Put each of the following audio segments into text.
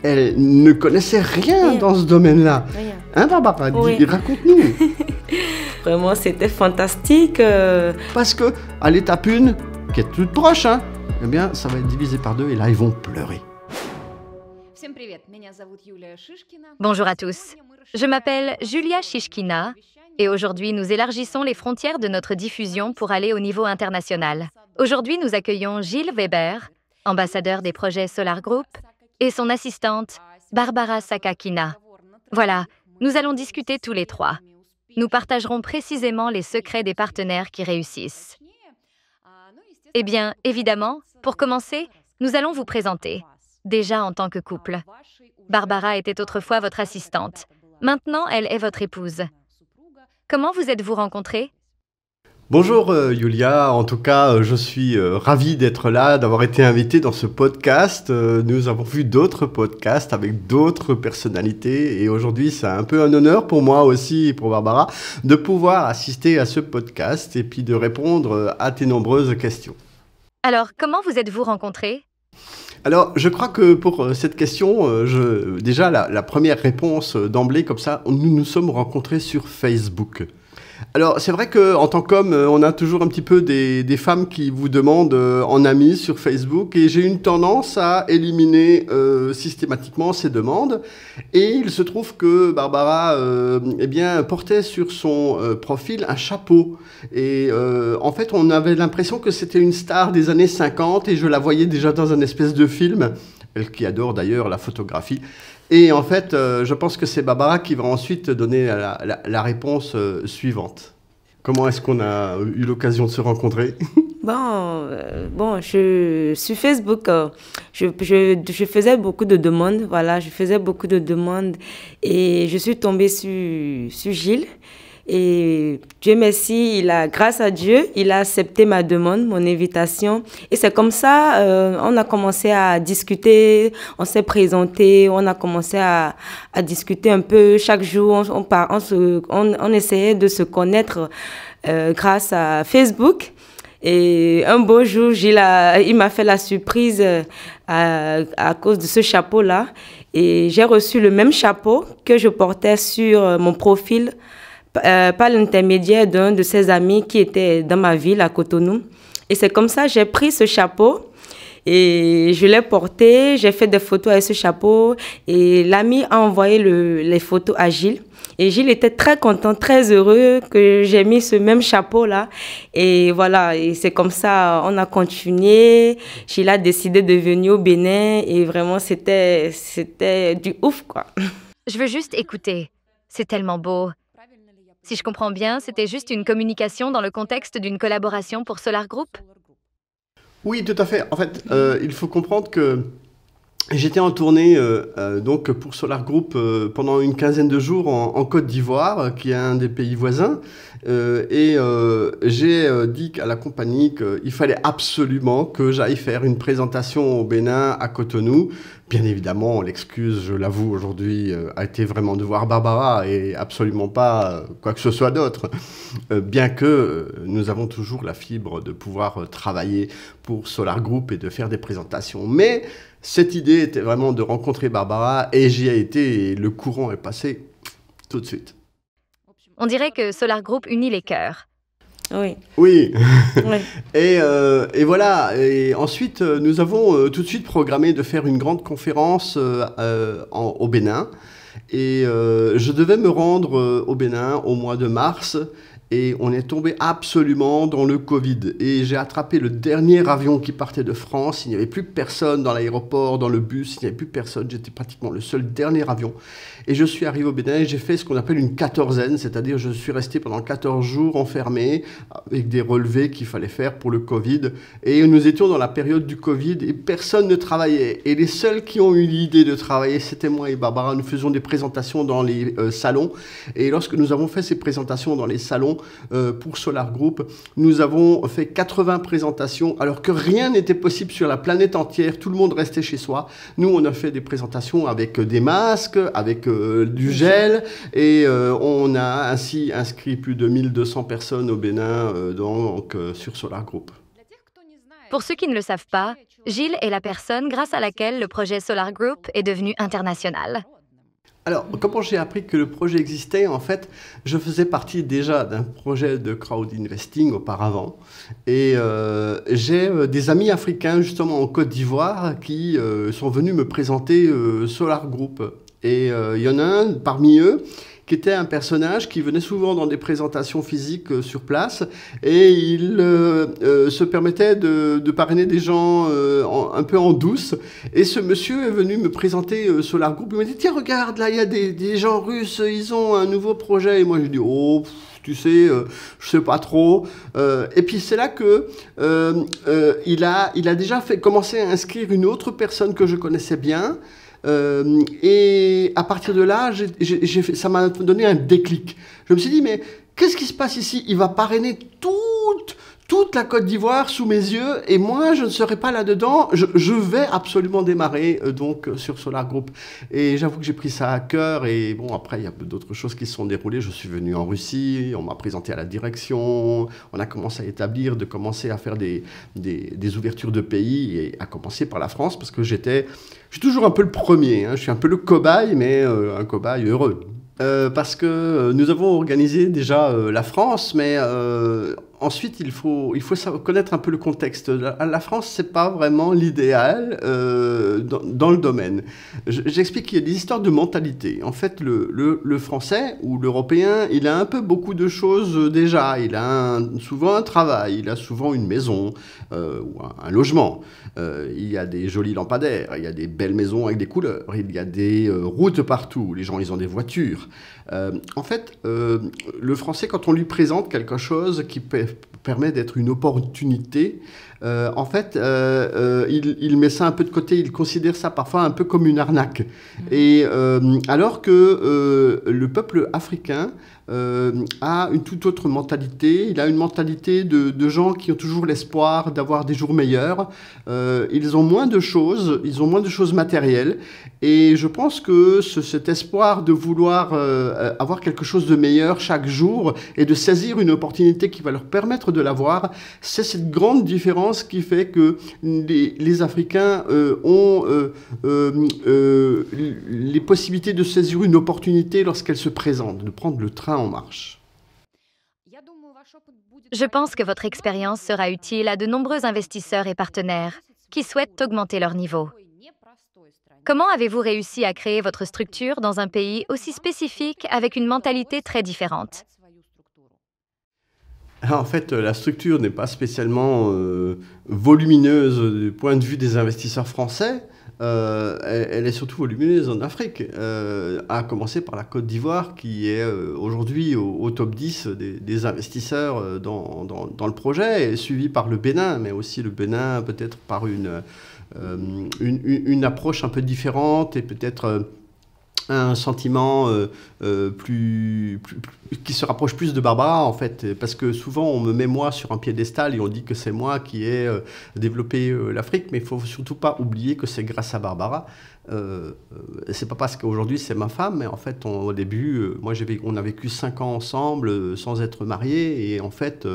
elle ne connaissait rien dans ce domaine-là. Rien. Hein, Barbara? Oui. Raconte-nous. Vraiment, c'était fantastique. Parce que à l'étape 1, qui est toute proche, hein, eh bien, ça va être divisé par 2 et là, ils vont pleurer. Bonjour à tous, je m'appelle Julia Shishkina et aujourd'hui nous élargissons les frontières de notre diffusion pour aller au niveau international. Aujourd'hui nous accueillons Gilles Weber, ambassadeur des projets Solar Group, et son assistante Barbara Sakakina. Voilà, nous allons discuter tous les trois. Nous partagerons précisément les secrets des partenaires qui réussissent. Eh bien, évidemment, pour commencer, nous allons vous présenter, déjà en tant que couple. Barbara était autrefois votre assistante. Maintenant, elle est votre épouse. Comment vous êtes-vous rencontrés? Bonjour Yulia, en tout cas je suis ravi d'être là, d'avoir été invité dans ce podcast. Nous avons vu d'autres podcasts avec d'autres personnalités et aujourd'hui c'est un peu un honneur pour moi aussi et pour Barbara de pouvoir assister à ce podcast et puis de répondre à tes nombreuses questions. Alors, comment vous êtes-vous rencontrés? Alors, je crois que pour cette question, déjà la première réponse d'emblée comme ça, nous nous sommes rencontrés sur Facebook. Alors, c'est vrai qu'en tant qu'homme, on a toujours un petit peu des femmes qui vous demandent en ami sur Facebook et j'ai une tendance à éliminer systématiquement ces demandes. Et il se trouve que Barbara eh bien, portait sur son profil un chapeau. Et en fait, on avait l'impression que c'était une star des années 50 et je la voyais déjà dans un espèce de film, elle qui adore d'ailleurs la photographie. Et en fait, je pense que c'est Barbara qui va ensuite donner la réponse suivante. Comment est-ce qu'on a eu l'occasion de se rencontrer? Sur Facebook, je faisais beaucoup de demandes, voilà, je faisais beaucoup de demandes et je suis tombée sur Gilles. Et Dieu merci, grâce à Dieu, il a accepté ma demande, mon invitation. Et c'est comme ça, on a commencé à discuter, on s'est présenté, on a commencé à discuter un peu. Chaque jour, on essayait de se connaître grâce à Facebook. Et un beau jour, il m'a fait la surprise à cause de ce chapeau-là. Et j'ai reçu le même chapeau que je portais sur mon profil par l'intermédiaire d'un de ses amis qui était dans ma ville, à Cotonou. Et c'est comme ça que j'ai pris ce chapeau et je l'ai porté, j'ai fait des photos avec ce chapeau et l'ami a envoyé les photos à Gilles. Et Gilles était très content, très heureux que j'ai mis ce même chapeau-là. Et voilà, et c'est comme ça, on a continué. Gilles a décidé de venir au Bénin et vraiment, c'était du ouf, quoi. Je veux juste écouter. C'est tellement beau. Si je comprends bien, c'était juste une communication dans le contexte d'une collaboration pour Solar Group? Oui, tout à fait. En fait, il faut comprendre que j'étais en tournée donc pour Solar Group pendant une quinzaine de jours en Côte d'Ivoire, qui est un des pays voisins. J'ai dit à la compagnie qu'il fallait absolument que j'aille faire une présentation au Bénin, à Cotonou. Bien évidemment, l'excuse, je l'avoue aujourd'hui, a été vraiment de voir Barbara et absolument pas quoi que ce soit d'autre. Bien que nous avons toujours la fibre de pouvoir travailler pour Solar Group et de faire des présentations. Mais cette idée était vraiment de rencontrer Barbara et j'y ai été et le courant est passé tout de suite. On dirait que Solar Group unit les cœurs. Oui. Oui. Oui. Et voilà. Et ensuite, nous avons tout de suite programmé de faire une grande conférence au Bénin. Et je devais me rendre au Bénin au mois de mars. Et on est tombé absolument dans le Covid. Et j'ai attrapé le dernier avion qui partait de France. Il n'y avait plus personne dans l'aéroport, dans le bus. Il n'y avait plus personne. J'étais pratiquement le seul dernier avion. Et je suis arrivé au Bénin et j'ai fait ce qu'on appelle une quatorzaine. C'est-à-dire je suis resté pendant 14 jours enfermé avec des relevés qu'il fallait faire pour le Covid. Et nous étions dans la période du Covid et personne ne travaillait. Et les seuls qui ont eu l'idée de travailler, c'était moi et Barbara. Nous faisions des présentations dans les salons. Et lorsque nous avons fait ces présentations dans les salons, pour Solar Group, nous avons fait 80 présentations alors que rien n'était possible sur la planète entière, tout le monde restait chez soi. Nous, on a fait des présentations avec des masques, avec du gel et on a ainsi inscrit plus de 1200 personnes au Bénin sur Solar Group. Pour ceux qui ne le savent pas, Gilles est la personne grâce à laquelle le projet Solar Group est devenu international. Alors, comment j'ai appris que le projet existait? En fait, je faisais partie déjà d'un projet de crowd investing auparavant. Et j'ai des amis africains, justement en Côte d'Ivoire, qui sont venus me présenter Solar Group. Et il y en a un parmi eux qui était un personnage qui venait souvent dans des présentations physiques sur place, et il se permettait de parrainer des gens un peu en douce. Et ce monsieur est venu me présenter Solar Group. Il m'a dit: tiens, regarde, là, il y a des gens russes, ils ont un nouveau projet. Et moi, je dis: oh, tu sais, je sais pas trop. Et puis c'est là que il a déjà commencé à inscrire une autre personne que je connaissais bien. Et à partir de là, ça m'a donné un déclic. Je me suis dit: mais qu'est-ce qui se passe ici? Il va parrainer toute la Côte d'Ivoire sous mes yeux, et moi, je ne serai pas là-dedans. Je vais absolument démarrer donc sur Solar Group. Et j'avoue que j'ai pris ça à cœur. Et bon, après, il y a d'autres choses qui se sont déroulées. Je suis venu en Russie, on m'a présenté à la direction, on a commencé à commencer à faire des ouvertures de pays, et à commencer par la France, parce que je suis toujours un peu le premier, hein. Je suis un peu le cobaye, mais un cobaye heureux. Parce que nous avons organisé déjà la France, mais ensuite il faut connaître un peu le contexte. La France, c'est pas vraiment l'idéal dans le domaine. J'explique qu'il y a des histoires de mentalité. En fait, le Français ou l'Européen, il a un peu beaucoup de choses déjà. Il a souvent un travail, il a souvent une maison ou un logement. Il y a des jolis lampadaires, il y a des belles maisons avec des couleurs, il y a des routes partout, les gens, ils ont des voitures. En fait, le Français, quand on lui présente quelque chose qui permet d'être une opportunité, en fait, il met ça un peu de côté, il considère ça parfois un peu comme une arnaque. Et alors que le peuple africain a une toute autre mentalité. Il a une mentalité de gens qui ont toujours l'espoir d'avoir des jours meilleurs. Ils ont moins de choses matérielles. Et je pense que cet espoir de vouloir avoir quelque chose de meilleur chaque jour et de saisir une opportunité qui va leur permettre de l'avoir, c'est cette grande différence qui fait que les Africains ont les possibilités de saisir une opportunité lorsqu'elle se présente, de prendre le train en marche. Je pense que votre expérience sera utile à de nombreux investisseurs et partenaires qui souhaitent augmenter leur niveau. Comment avez-vous réussi à créer votre structure dans un pays aussi spécifique avec une mentalité très différente? En fait, la structure n'est pas spécialement volumineuse du point de vue des investisseurs français. Elle est surtout volumineuse en Afrique, à commencer par la Côte d'Ivoire, qui est aujourd'hui au top 10 des investisseurs dans le projet, et suivi par le Bénin, mais aussi le Bénin peut-être par une approche un peu différente, et peut-être un sentiment qui se rapproche plus de Barbara, en fait, parce que souvent on me met moi sur un piédestal et on dit que c'est moi qui ai développé l'Afrique, mais il ne faut surtout pas oublier que c'est grâce à Barbara. C'est pas parce qu'aujourd'hui c'est ma femme, mais en fait au début, on a vécu 5 ans ensemble sans être mariés, et en fait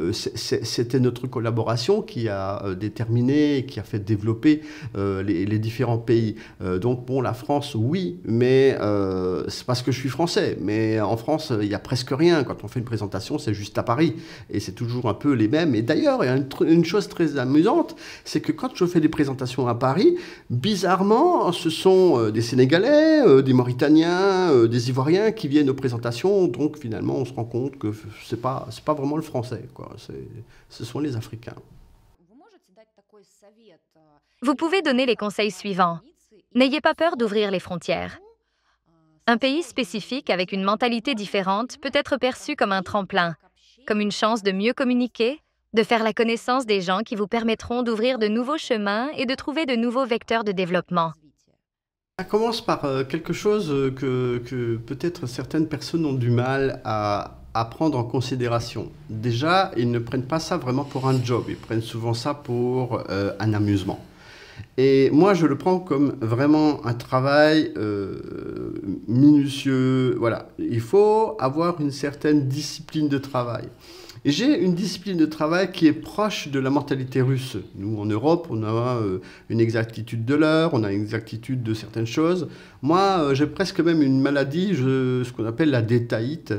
c'était notre collaboration qui a déterminé, qui a fait développer les différents pays. Donc bon, la France, oui, mais c'est parce que je suis français, mais en France il n'y a presque rien. Quand on fait une présentation, c'est juste à Paris, et c'est toujours un peu les mêmes. Et d'ailleurs, il y a une chose très amusante, c'est que quand je fais des présentations à Paris, bizarrement, ce sont des Sénégalais, des Mauritaniens, des Ivoiriens qui viennent aux présentations. Donc finalement, on se rend compte que c'est pas vraiment le français, quoi. Ce sont les Africains. Vous pouvez donner les conseils suivants. N'ayez pas peur d'ouvrir les frontières. Un pays spécifique avec une mentalité différente peut être perçu comme un tremplin, comme une chance de mieux communiquer, de faire la connaissance des gens qui vous permettront d'ouvrir de nouveaux chemins et de trouver de nouveaux vecteurs de développement. Ça commence par quelque chose que peut-être certaines personnes ont du mal à prendre en considération. Déjà, ils ne prennent pas ça vraiment pour un job, ils prennent souvent ça pour un amusement. Et moi, je le prends comme vraiment un travail minutieux. Voilà. Il faut avoir une certaine discipline de travail. Et j'ai une discipline de travail qui est proche de la mentalité russe. Nous, en Europe, on a une exactitude de l'heure, on a une exactitude de certaines choses. Moi, j'ai presque même une maladie, ce qu'on appelle la détaïte.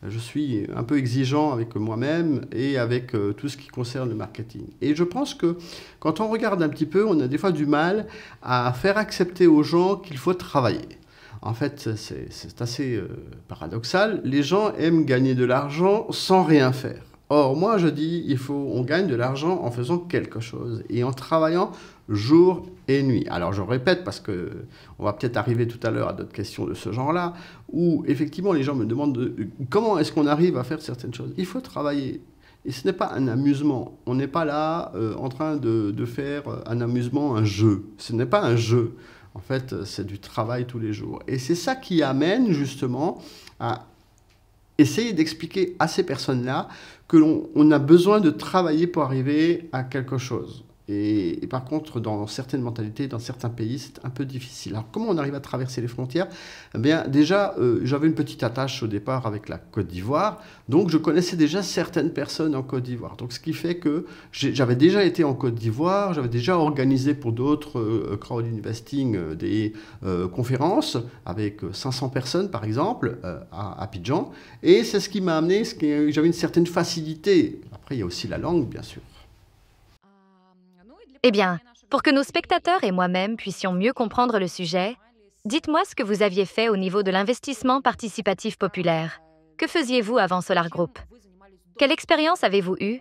Je suis un peu exigeant avec moi-même et avec tout ce qui concerne le marketing. Et je pense que quand on regarde un petit peu, on a des fois du mal à faire accepter aux gens qu'il faut travailler. En fait, c'est assez paradoxal. Les gens aiment gagner de l'argent sans rien faire. Or, moi, je dis, on gagne de l'argent en faisant quelque chose et en travaillant jour et nuit. Alors, je répète parce que on va peut-être arriver tout à l'heure à d'autres questions de ce genre-là, où effectivement, les gens me demandent comment est-ce qu'on arrive à faire certaines choses. Il faut travailler. Et ce n'est pas un amusement. On n'est pas là en train de faire un amusement, un jeu. Ce n'est pas un jeu. En fait, c'est du travail tous les jours. Et c'est ça qui amène justement à essayer d'expliquer à ces personnes-là que l'on a besoin de travailler pour arriver à quelque chose. Et par contre, dans certaines mentalités, dans certains pays, c'est un peu difficile. Alors, comment on arrive à traverser les frontières? Eh bien, déjà, j'avais une petite attache au départ avec la Côte d'Ivoire, donc je connaissais déjà certaines personnes en Côte d'Ivoire. Donc, ce qui fait que j'avais déjà été en Côte d'Ivoire, j'avais déjà organisé pour d'autres crowd investing des conférences avec 500 personnes, par exemple, à Abidjan. Et c'est ce qui m'a amené, j'avais une certaine facilité. Après, il y a aussi la langue, bien sûr. Eh bien, pour que nos spectateurs et moi-même puissions mieux comprendre le sujet, dites-moi ce que vous aviez fait au niveau de l'investissement participatif populaire. Que faisiez-vous avant Solar Group? Quelle expérience avez-vous eue?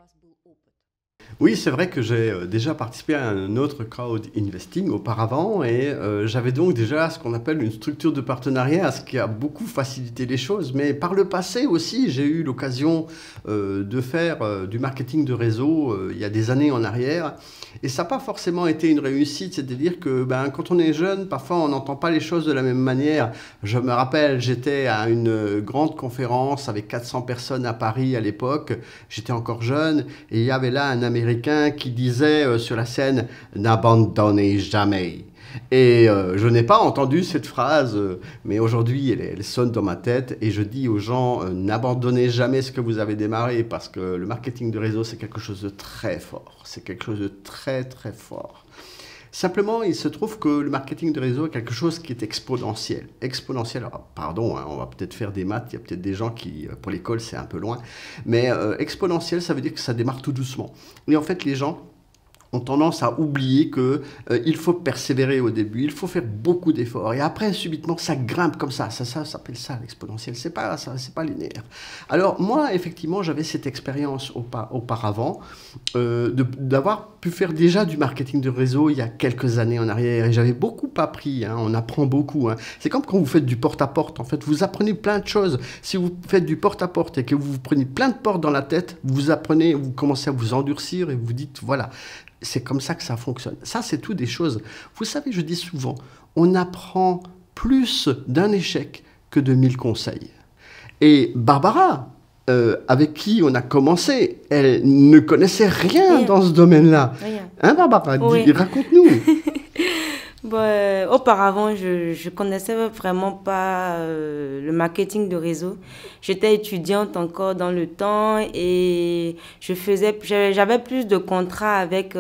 Oui, c'est vrai que j'ai déjà participé à un autre crowd investing auparavant et j'avais donc déjà ce qu'on appelle une structure de partenariat, ce qui a beaucoup facilité les choses. Mais par le passé aussi, j'ai eu l'occasion de faire du marketing de réseau il y a des années en arrière. Et ça n'a pas forcément été une réussite, c'est-à-dire que quand on est jeune, parfois on n'entend pas les choses de la même manière. Je me rappelle, j'étais à une grande conférence avec 400 personnes à Paris à l'époque, j'étais encore jeune, et il y avait là un Américain qui disait sur la scène « N'abandonnez jamais ». Et je n'ai pas entendu cette phrase, mais aujourd'hui, elle sonne dans ma tête et je dis aux gens, n'abandonnez jamais ce que vous avez démarré parce que le marketing de réseau, c'est quelque chose de très fort. C'est quelque chose de très, très fort. Simplement, il se trouve que le marketing de réseau est quelque chose qui est exponentiel. Exponentiel, alors, pardon, on va peut-être faire des maths, il y a peut-être des gens qui, pour l'école, c'est un peu loin, mais exponentiel, ça veut dire que ça démarre tout doucement. Et en fait, les gens ont tendance à oublier qu'il faut persévérer au début, il faut faire beaucoup d'efforts. Et après, subitement, ça grimpe comme ça. Ça s'appelle ça l'exponentiel. C'est pas linéaire. Alors, moi, effectivement, j'avais cette expérience auparavant d'avoir pu faire déjà du marketing de réseau il y a quelques années en arrière. Et j'avais beaucoup appris. On apprend beaucoup. C'est comme quand vous faites du porte-à-porte. En fait, vous apprenez plein de choses. Si vous faites du porte-à-porte et que vous prenez plein de portes dans la tête, vous commencez à vous endurcir et vous dites, voilà, c'est comme ça que ça fonctionne. Ça, c'est tout des choses. Vous savez, je dis souvent, on apprend plus d'un échec que de 1000 conseils. Et Barbara, avec qui on a commencé, elle ne connaissait rien dans ce domaine-là. Rien. Hein, Barbara? Oui. Raconte-nous. Auparavant, je connaissais vraiment pas le marketing de réseau. J'étais étudiante encore dans le temps et j'avais plus de contrats avec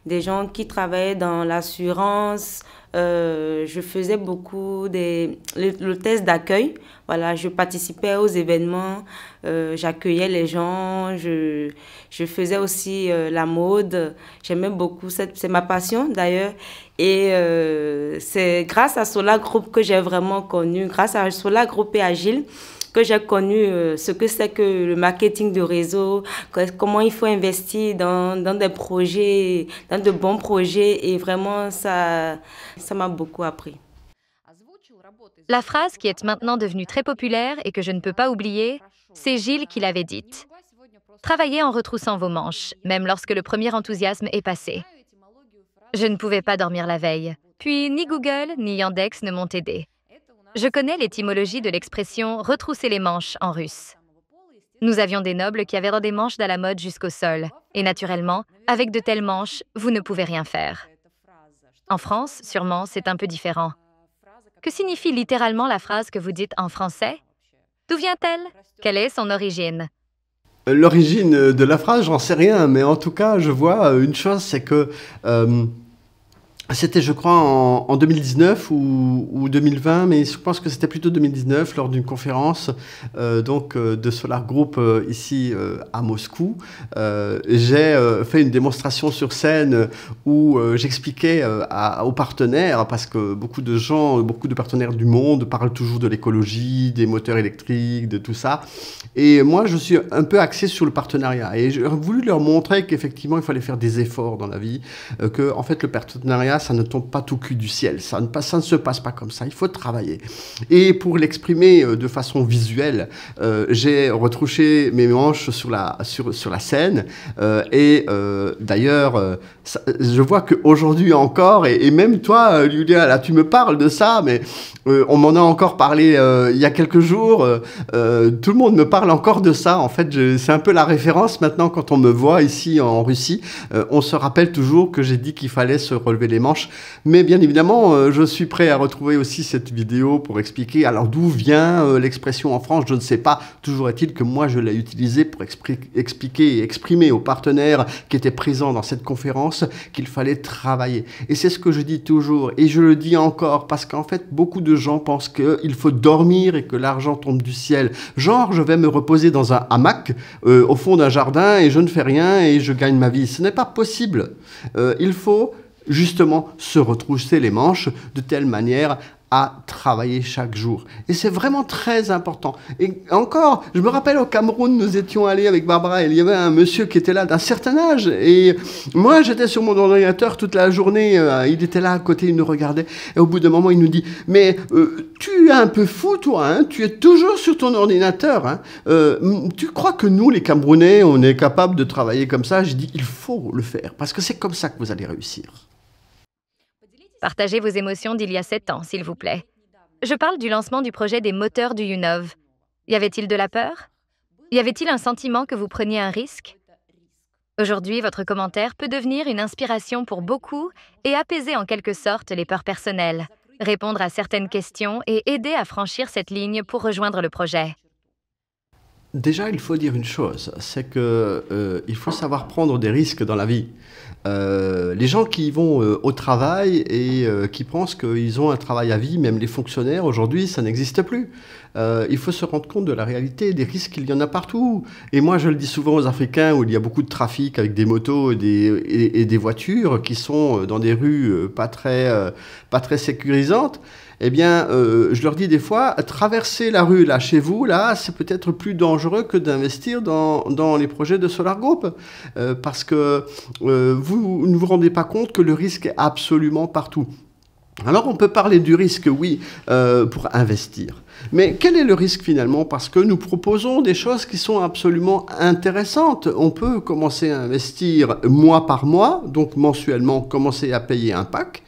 des gens qui travaillaient dans l'assurance. Je faisais beaucoup le test d'accueil. Voilà, je participais aux événements, j'accueillais les gens, je faisais aussi la mode. J'aimais beaucoup, c'est ma passion d'ailleurs. Et c'est grâce à Solar Group que j'ai vraiment connu, grâce à Solar Group et Agile, que j'ai connu ce que c'est que le marketing de réseau, comment il faut investir dans des projets, dans de bons projets. Et vraiment, ça m'a beaucoup appris. La phrase qui est maintenant devenue très populaire et que je ne peux pas oublier, c'est Gilles qui l'avait dite. Travaillez en retroussant vos manches, même lorsque le premier enthousiasme est passé. Je ne pouvais pas dormir la veille, puis ni Google ni Yandex ne m'ont aidé. Je connais l'étymologie de l'expression « retrousser les manches » en russe. Nous avions des nobles qui avaient des manches à la mode jusqu'au sol, et naturellement, avec de telles manches, vous ne pouvez rien faire. En France, sûrement, c'est un peu différent. Que signifie littéralement la phrase que vous dites en français? D'où vient-elle? Quelle est son origine? L'origine de la phrase, j'en sais rien, mais en tout cas, je vois une chose, c'est que c'était, je crois, en 2019 ou 2020, mais je pense que c'était plutôt 2019, lors d'une conférence de Solar Group ici à Moscou. J'ai fait une démonstration sur scène où j'expliquais aux partenaires, parce que beaucoup de gens, beaucoup de partenaires du monde parlent toujours de l'écologie, des moteurs électriques, de tout ça. Et moi, je suis un peu axé sur le partenariat. Et j'ai voulu leur montrer qu'effectivement, il fallait faire des efforts dans la vie, que en fait, le partenariat, ça ne tombe pas tout cul du ciel. Ça ne se passe pas comme ça. Il faut travailler. Et pour l'exprimer de façon visuelle, j'ai retrouché mes manches sur la scène. D'ailleurs, je vois qu'aujourd'hui encore, et même toi, Julia, là, tu me parles de ça, mais on m'en a encore parlé il y a quelques jours. Tout le monde me parle encore de ça. En fait, c'est un peu la référence maintenant quand on me voit ici en Russie. On se rappelle toujours que j'ai dit qu'il fallait se relever les manches. Mais bien évidemment, je suis prêt à retrouver aussi cette vidéo pour expliquer. Alors d'où vient l'expression en France, je ne sais pas. Toujours est-il que moi, je l'ai utilisée pour expliquer et exprimer aux partenaires qui étaient présents dans cette conférence qu'il fallait travailler. Et c'est ce que je dis toujours. Et je le dis encore parce qu'en fait, beaucoup de gens pensent qu'il faut dormir et que l'argent tombe du ciel. Genre, je vais me reposer dans un hamac au fond d'un jardin et je ne fais rien et je gagne ma vie. Ce n'est pas possible. Il faut justement se retrousser les manches de telle manière à travailler chaque jour. Et c'est vraiment très important. Et encore, je me rappelle au Cameroun, nous étions allés avec Barbara et il y avait un monsieur qui était là d'un certain âge. Et moi, j'étais sur mon ordinateur toute la journée. Il était là à côté, il nous regardait. Et au bout d'un moment, il nous dit « Mais tu es un peu fou, toi, hein, tu es toujours sur ton ordinateur. Hein. Tu crois que nous, les Camerounais, on est capable de travailler comme ça ?» J'ai dit « Il faut le faire, parce que c'est comme ça que vous allez réussir. » Partagez vos émotions d'il y a 7 ans, s'il vous plaît. Je parle du lancement du projet des moteurs du Yunov. Y avait-il de la peur? Y avait-il un sentiment que vous preniez un risque? Aujourd'hui, votre commentaire peut devenir une inspiration pour beaucoup et apaiser en quelque sorte les peurs personnelles, répondre à certaines questions et aider à franchir cette ligne pour rejoindre le projet. Déjà, il faut dire une chose, c'est qu'il faut savoir prendre des risques dans la vie. Les gens qui vont au travail et qui pensent qu'ils ont un travail à vie, même les fonctionnaires, aujourd'hui, ça n'existe plus. Il faut se rendre compte de la réalité, des risques, il y en a partout. Et moi, je le dis souvent aux Africains, où il y a beaucoup de trafic avec des motos et des voitures qui sont dans des rues pas très sécurisantes. Eh bien, je leur dis des fois, traverser la rue là chez vous, là, c'est peut-être plus dangereux que d'investir dans les projets de Solar Group, parce que vous ne vous rendez pas compte que le risque est absolument partout. Alors, on peut parler du risque, oui, pour investir. Mais quel est le risque finalement? Parce que nous proposons des choses qui sont absolument intéressantes. On peut commencer à investir mois par mois, donc mensuellement commencer à payer un pack.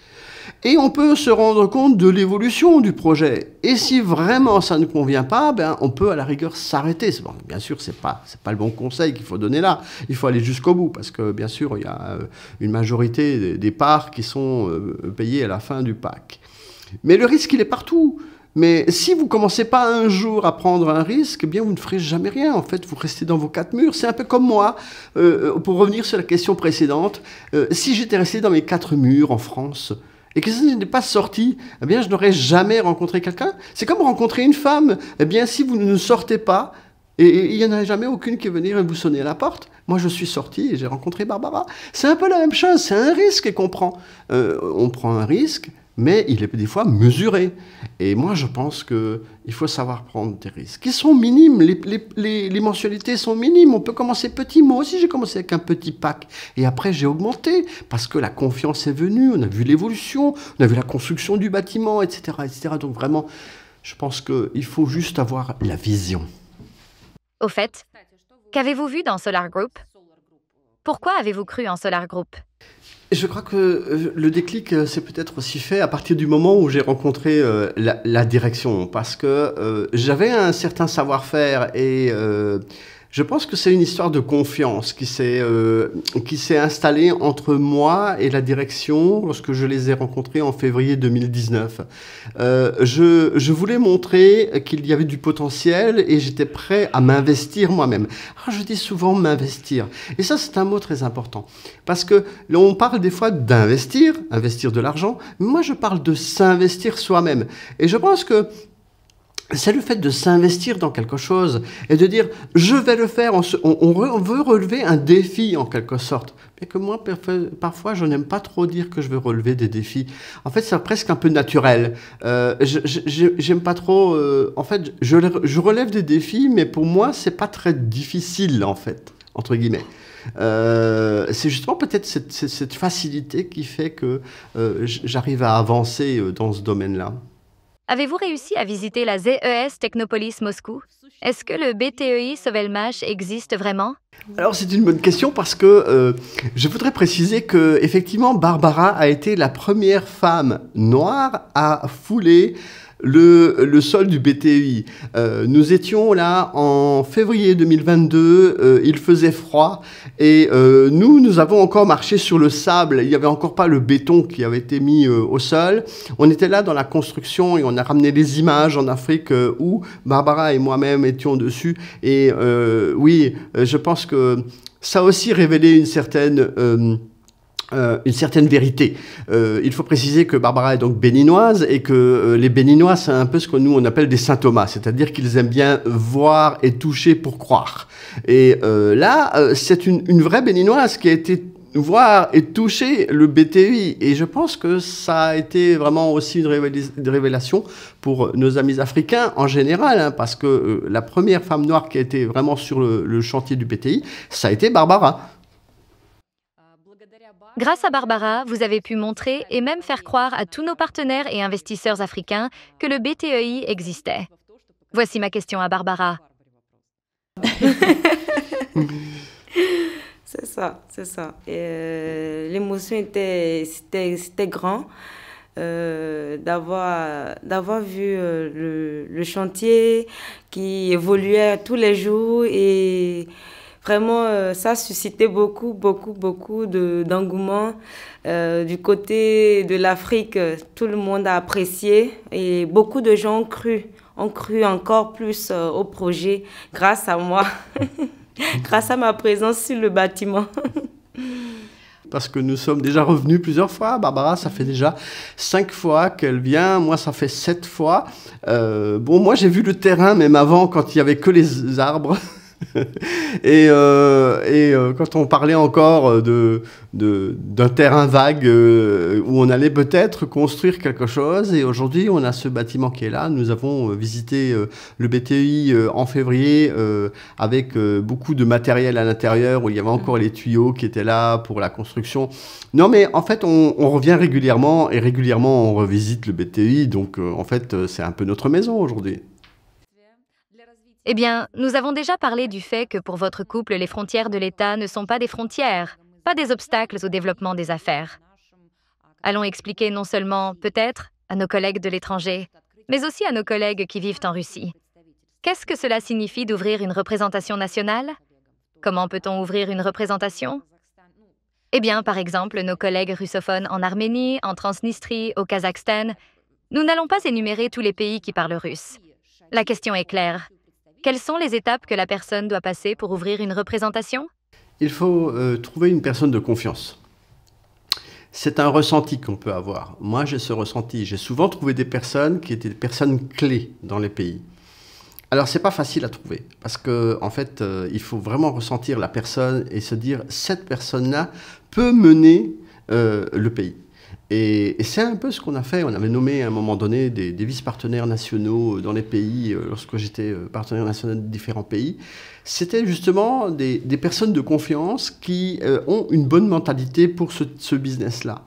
Et on peut se rendre compte de l'évolution du projet. Et si vraiment ça ne convient pas, ben, on peut à la rigueur s'arrêter. Bon, bien sûr, c'est pas le bon conseil qu'il faut donner là. Il faut aller jusqu'au bout parce que, bien sûr, il y a une majorité des parts qui sont payées à la fin du pack. Mais le risque, il est partout. Mais si vous ne commencez pas un jour à prendre un risque, eh bien vous ne ferez jamais rien. En fait, vous restez dans vos 4 murs. C'est un peu comme moi. Pour revenir sur la question précédente, si j'étais resté dans mes 4 murs en France, et que si je n'étais pas sorti, eh bien, je n'aurais jamais rencontré quelqu'un. C'est comme rencontrer une femme. Eh bien, si vous ne sortez pas, et il n'y en a jamais aucune qui est venue vous sonner à la porte. Moi, je suis sorti et j'ai rencontré Barbara. C'est un peu la même chose. C'est un risque qu'on prend. On prend un risque, mais il est des fois mesuré. Et moi, je pense qu'il faut savoir prendre des risques. Ils sont minimes, les mensualités sont minimes. On peut commencer petit. Moi aussi, j'ai commencé avec un petit pack. Et après, j'ai augmenté parce que la confiance est venue. On a vu l'évolution, on a vu la construction du bâtiment, etc. etc. Donc vraiment, je pense qu'il faut juste avoir la vision. Au fait, qu'avez-vous vu dans Solar Group? Pourquoi avez-vous cru en Solar Group? Je crois que le déclic s'est peut-être aussi fait à partir du moment où j'ai rencontré la direction, parce que j'avais un certain savoir-faire et Je pense que c'est une histoire de confiance qui s'est installée entre moi et la direction lorsque je les ai rencontrés en février 2019. Je voulais montrer qu'il y avait du potentiel et j'étais prêt à m'investir moi-même. Alors, je dis souvent m'investir. Et ça, c'est un mot très important. Parce que on parle des fois d'investir, investir de l'argent. Mais moi, je parle de s'investir soi-même. Et je pense que c'est le fait de s'investir dans quelque chose et de dire « je vais le faire ». On veut relever un défi en quelque sorte. Mais que moi, parfois, je n'aime pas trop dire que je veux relever des défis. En fait, c'est presque un peu naturel. J'aime pas trop... en fait, je relève des défis, mais pour moi, c'est pas très difficile, en fait, entre guillemets. C'est justement peut-être cette facilité qui fait que j'arrive à avancer dans ce domaine-là. Avez-vous réussi à visiter la ZES Technopolis Moscou? Est-ce que le BTEI Sovelmash existe vraiment? Alors c'est une bonne question parce que je voudrais préciser que effectivement Barbara a été la première femme noire à fouler le sol du BTEI. Nous étions là en février 2022, il faisait froid et nous avons encore marché sur le sable, il n'y avait encore pas le béton qui avait été mis au sol. On était là dans la construction et on a ramené les images en Afrique où Barbara et moi-même étions dessus et oui, je pense que ça a aussi révélé une certaine vérité. Il faut préciser que Barbara est donc béninoise et que les Béninois, c'est un peu ce que nous on appelle des saint Thomas, c'est-à-dire qu'ils aiment bien voir et toucher pour croire. Et là, c'est une vraie béninoise qui a été voir et toucher le BTEI. Et je pense que ça a été vraiment aussi une révélation pour nos amis africains en général, hein, parce que la première femme noire qui a été vraiment sur le chantier du BTEI, ça a été Barbara. Grâce à Barbara, vous avez pu montrer et même faire croire à tous nos partenaires et investisseurs africains que le BTEI existait. Voici ma question à Barbara. C'est ça, c'est ça. L'émotion c'était grand d'avoir vu le chantier qui évoluait tous les jours et vraiment, ça a suscité beaucoup d'engouement. Du côté de l'Afrique, tout le monde a apprécié et beaucoup de gens ont cru encore plus au projet grâce à moi, grâce à ma présence sur le bâtiment. Parce que nous sommes déjà revenus plusieurs fois. Barbara, ça fait déjà 5 fois qu'elle vient. Moi, ça fait 7 fois. Bon, moi, j'ai vu le terrain, même avant, quand il n'y avait que les arbres. Et quand on parlait encore d'un terrain vague où on allait peut-être construire quelque chose, et aujourd'hui on a ce bâtiment qui est là. Nous avons visité le BTEI en février avec beaucoup de matériel à l'intérieur où il y avait encore les tuyaux qui étaient là pour la construction. Non mais en fait on revient régulièrement et régulièrement on revisite le BTEI, donc en fait c'est un peu notre maison aujourd'hui. Eh bien, nous avons déjà parlé du fait que pour votre couple, les frontières de l'État ne sont pas des frontières, pas des obstacles au développement des affaires. Allons expliquer non seulement, peut-être, à nos collègues de l'étranger, mais aussi à nos collègues qui vivent en Russie. Qu'est-ce que cela signifie d'ouvrir une représentation nationale? Comment peut-on ouvrir une représentation? Eh bien, par exemple, nos collègues russophones en Arménie, en Transnistrie, au Kazakhstan, nous n'allons pas énumérer tous les pays qui parlent russe. La question est claire. Quelles sont les étapes que la personne doit passer pour ouvrir une représentation? Il faut trouver une personne de confiance. C'est un ressenti qu'on peut avoir. Moi, j'ai ce ressenti. J'ai souvent trouvé des personnes qui étaient des personnes clés dans les pays. Alors, c'est pas facile à trouver parce que, en fait, il faut vraiment ressentir la personne et se dire cette personne-là peut mener le pays. Et c'est un peu ce qu'on a fait. On avait nommé à un moment donné des vice-partenaires nationaux dans les pays, lorsque j'étais partenaire national de différents pays. C'était justement des personnes de confiance qui ont une bonne mentalité pour ce business-là.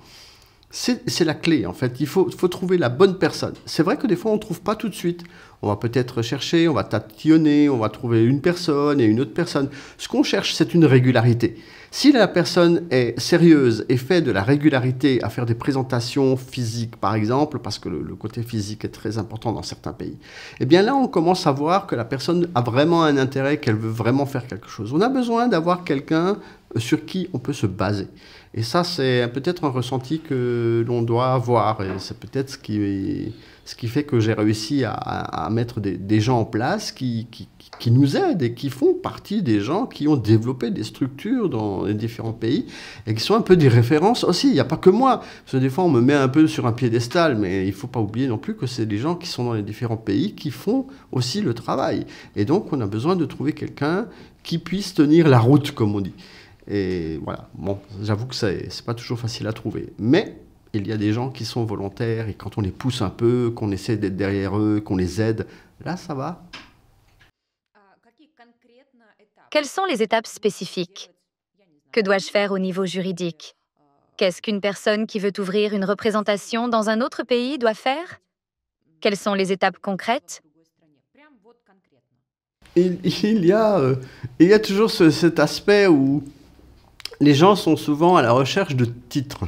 C'est la clé, en fait. Il faut trouver la bonne personne. C'est vrai que des fois, on ne trouve pas tout de suite. On va peut-être chercher, on va tatillonner, on va trouver une personne et une autre personne. Ce qu'on cherche, c'est une régularité. Si la personne est sérieuse et fait de la régularité à faire des présentations physiques, par exemple, parce que le côté physique est très important dans certains pays, eh bien là, on commence à voir que la personne a vraiment un intérêt, qu'elle veut vraiment faire quelque chose. On a besoin d'avoir quelqu'un sur qui on peut se baser. Et ça, c'est peut-être un ressenti que l'on doit avoir. Et c'est peut-être ce qui fait que j'ai réussi à mettre des gens en place qui nous aident et qui font partie des gens qui ont développé des structures dans les différents pays et qui sont un peu des références aussi. Il n'y a pas que moi. Parce que des fois, on me met un peu sur un piédestal, mais il ne faut pas oublier non plus que c'est des gens qui sont dans les différents pays qui font aussi le travail. Et donc, on a besoin de trouver quelqu'un qui puisse tenir la route, comme on dit. Et voilà, bon, j'avoue que c'est pas toujours facile à trouver. Mais il y a des gens qui sont volontaires et quand on les pousse un peu, qu'on essaie d'être derrière eux, qu'on les aide, là, ça va. Quelles sont les étapes spécifiques? Que dois-je faire au niveau juridique? Qu'est-ce qu'une personne qui veut ouvrir une représentation dans un autre pays doit faire? Quelles sont les étapes concrètes? Il y a toujours cet aspect où les gens sont souvent à la recherche de titres.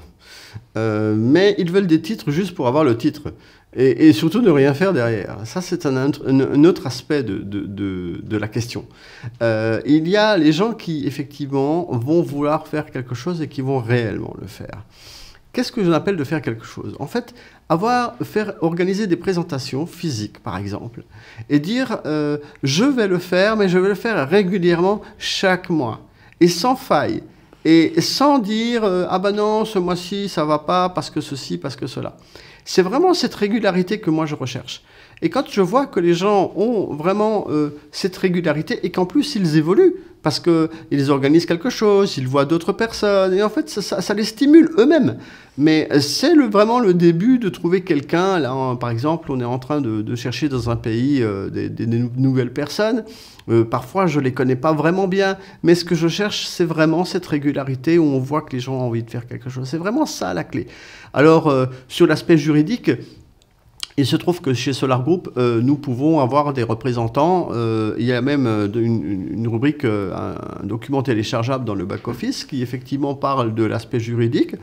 Mais ils veulent des titres juste pour avoir le titre. Et surtout ne rien faire derrière. Ça, c'est un autre aspect de la question. Il y a les gens qui, effectivement, vont vouloir faire quelque chose et qui vont réellement le faire. Qu'est-ce que j'appelle de faire quelque chose? En fait, organiser des présentations physiques, par exemple, et dire je vais le faire, mais je vais le faire régulièrement chaque mois, et sans faille. Et sans dire ah ben non, ce mois-ci, ça va pas, parce que ceci, parce que cela. C'est vraiment cette régularité que moi je recherche. Et quand je vois que les gens ont vraiment cette régularité et qu'en plus ils évoluent, parce qu'ils organisent quelque chose, ils voient d'autres personnes, et en fait ça les stimule eux-mêmes. Mais c'est vraiment le début de trouver quelqu'un. Là, par exemple, on est en train de chercher dans un pays des nouvelles personnes. Parfois, je ne les connais pas vraiment bien, mais ce que je cherche, c'est vraiment cette régularité où on voit que les gens ont envie de faire quelque chose. C'est vraiment ça la clé. Alors, sur l'aspect juridique, il se trouve que chez Solar Group, nous pouvons avoir des représentants. Il y a même une rubrique, un document téléchargeable dans le back-office qui effectivement parle de l'aspect juridique,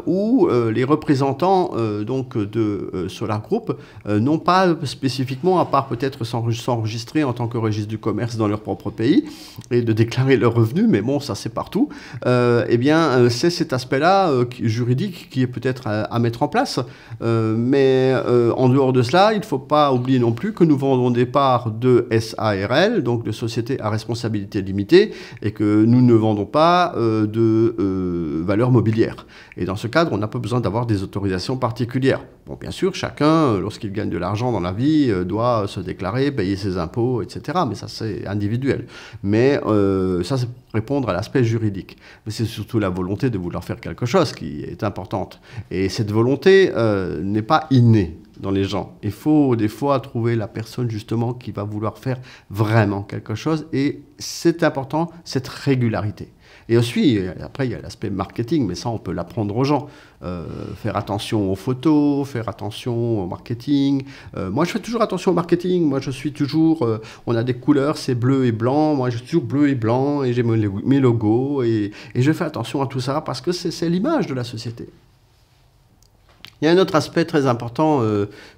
où les représentants donc de Solar Group n'ont pas spécifiquement, à part peut-être s'enregistrer en tant que registre du commerce dans leur propre pays et de déclarer leurs revenus, mais bon, ça c'est partout. Eh bien, c'est cet aspect-là juridique qui est peut-être à mettre en place, mais en dehors de cela, il ne faut pas oublier non plus que nous vendons des parts de SARL, donc de sociétés à responsabilité limitée, et que nous ne vendons pas de valeurs mobilières. Et dans ce cadre, on n'a pas besoin d'avoir des autorisations particulières. Bon, bien sûr, chacun, lorsqu'il gagne de l'argent dans la vie, doit se déclarer, payer ses impôts, etc. Mais ça, c'est individuel. Mais ça, c'est répondre à l'aspect juridique. Mais c'est surtout la volonté de vouloir faire quelque chose qui est importante. Et cette volonté n'est pas innée dans les gens. Il faut des fois trouver la personne justement qui va vouloir faire vraiment quelque chose. Et c'est important, cette régularité. Et aussi, après, il y a l'aspect marketing, mais ça, on peut l'apprendre aux gens. Faire attention aux photos, faire attention au marketing. Moi, je fais toujours attention au marketing. Moi, je suis toujours... on a des couleurs, c'est bleu et blanc. Moi, je suis toujours bleu et blanc et j'ai mes logos. Et je fais attention à tout ça parce que c'est l'image de la société. Il y a un autre aspect très important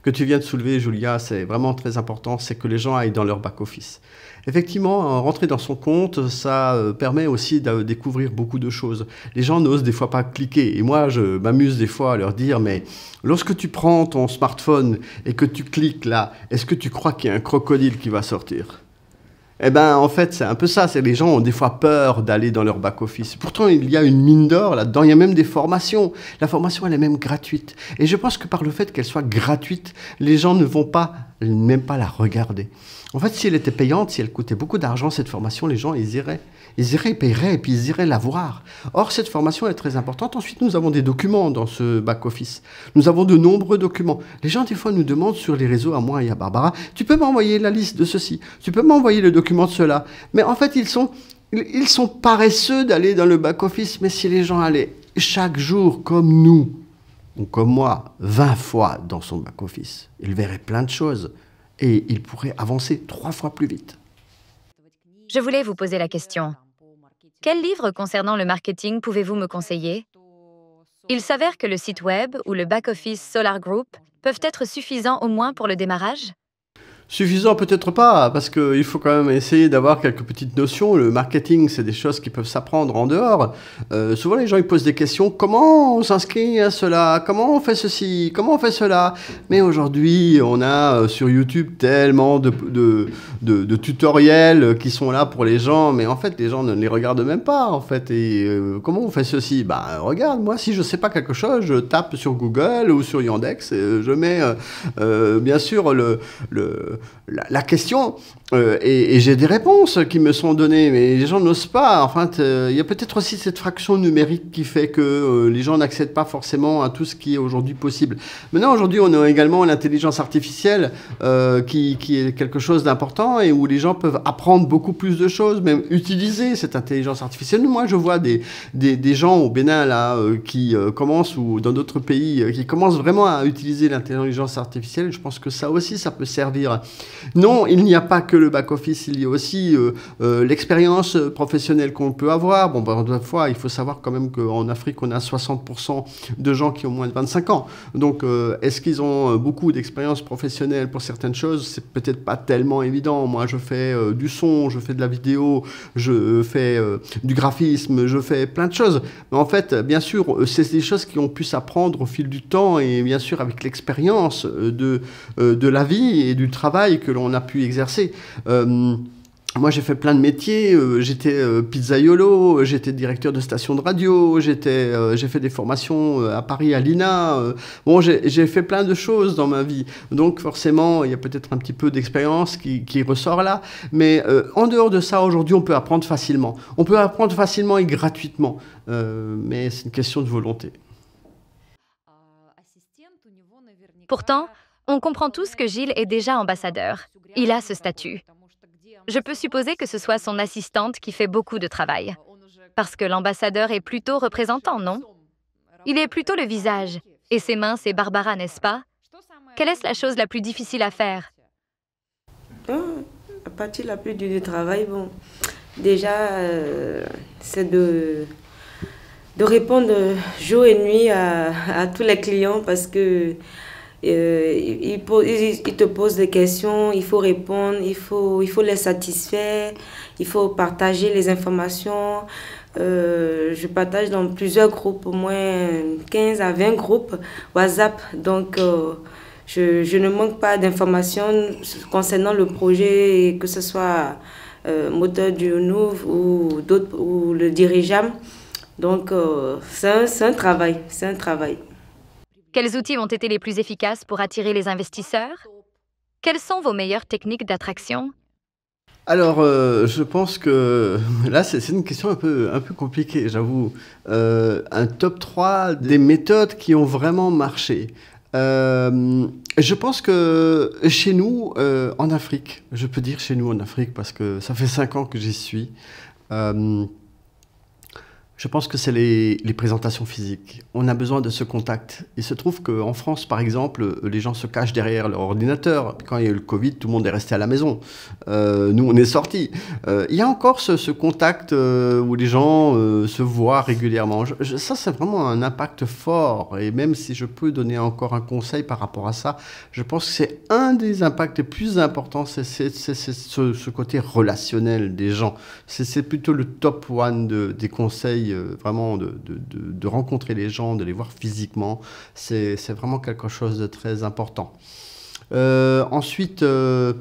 que tu viens de soulever, Julia, c'est vraiment très important, c'est que les gens aillent dans leur back-office. Effectivement, rentrer dans son compte, ça permet aussi de découvrir beaucoup de choses. Les gens n'osent des fois pas cliquer. Et moi, je m'amuse des fois à leur dire, mais lorsque tu prends ton smartphone et que tu cliques là, est-ce que tu crois qu'il y a un crocodile qui va sortir ? Eh bien, en fait, c'est un peu ça. C'est les gens ont des fois peur d'aller dans leur back-office. Pourtant, il y a une mine d'or là-dedans. Il y a même des formations. La formation, elle est même gratuite. Et je pense que par le fait qu'elle soit gratuite, les gens ne vont même pas la regarder. En fait, si elle était payante, si elle coûtait beaucoup d'argent, cette formation, les gens, ils iraient. Ils paieraient et puis ils iraient la voir. Or, cette formation est très importante. Ensuite, nous avons des documents dans ce back-office. Nous avons de nombreux documents. Les gens, des fois, nous demandent sur les réseaux, à moi et à Barbara, tu peux m'envoyer la liste de ceci, tu peux m'envoyer le document de cela. Mais en fait, ils sont paresseux d'aller dans le back-office. Mais si les gens allaient chaque jour, comme nous, ou comme moi, 20 fois dans son back-office, il verrait plein de choses et il pourrait avancer 3 fois plus vite. Je voulais vous poser la question. Quel livre concernant le marketing pouvez-vous me conseiller? Il s'avère que le site web ou le back-office Solar Group peuvent être suffisants au moins pour le démarrage? Suffisant peut-être pas, parce qu'il faut quand même essayer d'avoir quelques petites notions. Le marketing, c'est des choses qui peuvent s'apprendre en dehors. Souvent, les gens ils posent des questions. Comment on s'inscrit à cela? Comment on fait ceci? Comment on fait cela? Mais aujourd'hui, on a sur YouTube tellement de tutoriels qui sont là pour les gens. Mais en fait, les gens ne les regardent même pas, en fait. Et comment on fait ceci? Bah, regarde, moi, si je sais pas quelque chose, je tape sur Google ou sur Yandex. Et je mets, bien sûr, la question et j'ai des réponses qui me sont données, mais les gens n'osent pas. Enfin, il y a peut-être aussi cette fraction numérique qui fait que les gens n'accèdent pas forcément à tout ce qui est aujourd'hui possible. Maintenant, aujourd'hui, on a également l'intelligence artificielle qui est quelque chose d'important et où les gens peuvent apprendre beaucoup plus de choses, même utiliser cette intelligence artificielle. Moi, je vois des gens au Bénin là qui commencent, ou dans d'autres pays, qui commencent vraiment à utiliser l'intelligence artificielle. Je pense que ça aussi, ça peut servir. Non, il n'y a pas que le back-office, il y a aussi l'expérience professionnelle qu'on peut avoir. Bon, parfois, il faut savoir quand même qu'en Afrique, on a 60% de gens qui ont moins de 25 ans. Donc, est-ce qu'ils ont beaucoup d'expérience professionnelle pour certaines choses? C'est peut-être pas tellement évident. Moi, je fais du son, je fais de la vidéo, je fais du graphisme, je fais plein de choses. Mais en fait, bien sûr, c'est des choses qui ont pu s'apprendre au fil du temps et bien sûr avec l'expérience de la vie et du travail que l'on a pu exercer. Moi, j'ai fait plein de métiers. J'étais pizzaiolo, j'étais directeur de station de radio, j'ai fait des formations à Paris, à l'INA. Bon, j'ai fait plein de choses dans ma vie. Donc, forcément, il y a peut-être un petit peu d'expérience qui ressort là. Mais en dehors de ça, aujourd'hui, on peut apprendre facilement. On peut apprendre facilement et gratuitement. Mais c'est une question de volonté. Pourtant, on comprend tous que Gilles est déjà ambassadeur. Il a ce statut. Je peux supposer que ce soit son assistante qui fait beaucoup de travail. Parce que l'ambassadeur est plutôt représentant, non? Il est plutôt le visage. Et ses mains, c'est Barbara, n'est-ce pas? Quelle est la chose la plus difficile à faire? La partie la plus dure du travail, bon, déjà, c'est de répondre jour et nuit à tous les clients parce que ils te posent des questions, il faut répondre, il faut les satisfaire, il faut partager les informations. Je partage dans plusieurs groupes, au moins 15 à 20 groupes WhatsApp. Donc, je ne manque pas d'informations concernant le projet, que ce soit moteur du Nouveau ou le dirigeable. Donc, c'est un travail, c'est un travail. Quels outils ont été les plus efficaces pour attirer les investisseurs? Quelles sont vos meilleures techniques d'attraction? Alors, je pense que là, c'est une question un peu compliquée, j'avoue. Un top 3 des méthodes qui ont vraiment marché. Je pense que chez nous, en Afrique, je peux dire chez nous en Afrique parce que ça fait 5 ans que j'y suis, je pense que c'est les présentations physiques. On a besoin de ce contact. Il se trouve qu'en France, par exemple, les gens se cachent derrière leur ordinateur. Quand il y a eu le Covid, tout le monde est resté à la maison. Nous, on est sortis. Il y a encore ce contact où les gens se voient régulièrement. Ça, c'est vraiment un impact fort. Et même si je peux donner encore un conseil par rapport à ça, je pense que c'est un des impacts les plus importants. C'est ce côté relationnel des gens. C'est plutôt le top one des conseils. Vraiment de rencontrer les gens, de les voir physiquement, c'est vraiment quelque chose de très important. Ensuite, le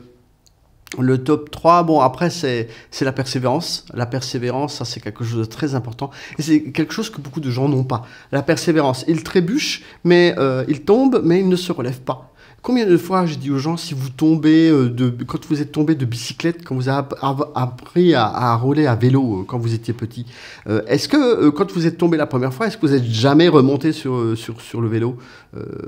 top 3, bon après c'est la persévérance. La persévérance, ça c'est quelque chose de très important. Et c'est quelque chose que beaucoup de gens n'ont pas. La persévérance, ils trébuchent, mais ils tombent, mais ils ne se relèvent pas. Combien de fois j'ai dit aux gens, si vous tombez, quand vous êtes tombé de bicyclette, quand vous avez appris à rouler à vélo quand vous étiez petit, est-ce que quand vous êtes tombé la première fois, est-ce que vous n'êtes jamais remonté sur le vélo?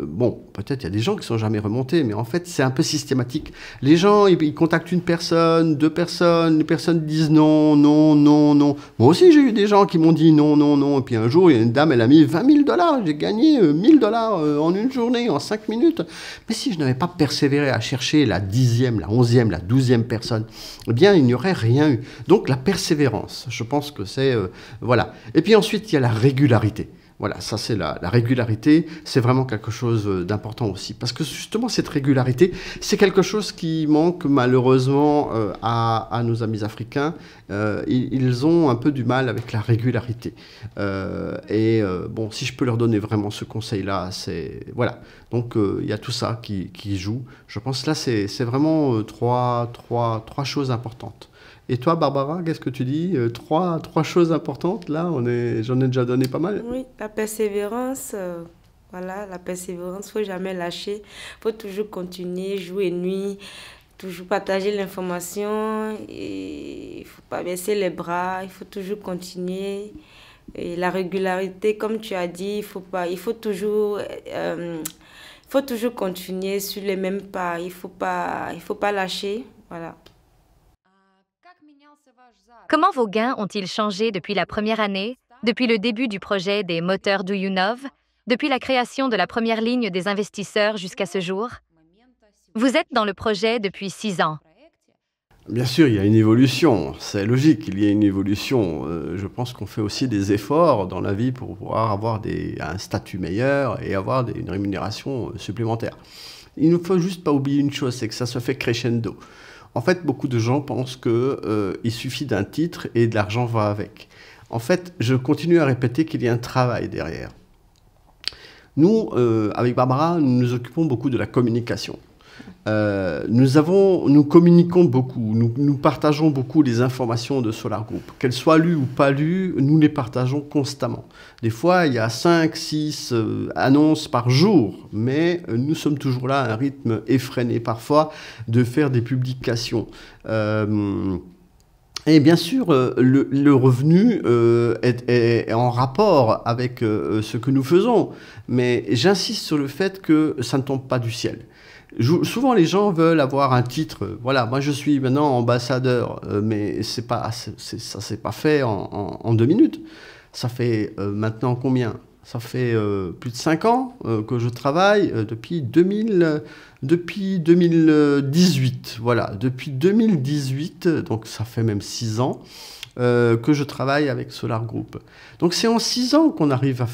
Bon, peut-être il y a des gens qui ne sont jamais remontés, mais en fait c'est un peu systématique. Les gens, ils contactent une personne, deux personnes, les personnes disent non, non, non, non. Moi aussi j'ai eu des gens qui m'ont dit non, non, non, et puis un jour il y a une dame, elle a mis $20 000, j'ai gagné $1000 en une journée, en 5 minutes. Mais si je n'avais pas persévéré à chercher la 10e, la 11e, la 12e personne, eh bien, il n'y aurait rien eu. Donc, la persévérance, je pense que c'est... voilà. Et puis ensuite, il y a la régularité. Voilà, ça c'est la régularité, c'est vraiment quelque chose d'important aussi. Parce que justement, cette régularité, c'est quelque chose qui manque malheureusement à nos amis africains. Ils ont un peu du mal avec la régularité. Bon, si je peux leur donner vraiment ce conseil-là, c'est... Voilà. Donc, il y a tout ça qui joue. Je pense que là, c'est vraiment trois choses importantes. Et toi, Barbara, qu'est-ce que tu dis? Trois choses importantes, là, j'en ai déjà donné pas mal. Oui, la persévérance, voilà, la persévérance, faut jamais lâcher, faut toujours continuer, jour et nuit, toujours partager l'information, et il faut pas baisser les bras, il faut toujours continuer. Et la régularité, comme tu as dit, il faut toujours continuer sur les mêmes pas, il faut pas lâcher, voilà. Comment vos gains ont-ils changé depuis la première année, depuis le début du projet des moteurs Do You Know, depuis la création de la première ligne des investisseurs jusqu'à ce jour? Vous êtes dans le projet depuis 6 ans. Bien sûr, il y a une évolution, c'est logique, il y a une évolution. Je pense qu'on fait aussi des efforts dans la vie pour pouvoir avoir un statut meilleur et avoir une rémunération supplémentaire. Il ne faut juste pas oublier une chose, c'est que ça se fait crescendo. En fait, beaucoup de gens pensent qu'il suffit d'un titre et de l'argent va avec. En fait, je continue à répéter qu'il y a un travail derrière. Nous, avec Barbara, nous nous occupons beaucoup de la communication. Nous communiquons beaucoup, nous partageons beaucoup les informations de Solar Group. Qu'elles soient lues ou pas lues, nous les partageons constamment. Des fois, il y a 5, 6 annonces par jour, mais nous sommes toujours là à un rythme effréné parfois de faire des publications. Et bien sûr, le revenu est en rapport avec ce que nous faisons, mais j'insiste sur le fait que ça ne tombe pas du ciel. Souvent, les gens veulent avoir un titre. Voilà, moi, je suis maintenant ambassadeur, mais ça s'est pas fait en 2 minutes. Ça fait maintenant combien? Ça fait plus de 5 ans que je travaille, depuis 2018. Voilà, depuis 2018, donc ça fait même 6 ans. Que je travaille avec Solar Group. Donc c'est en 6 ans qu'on arrive à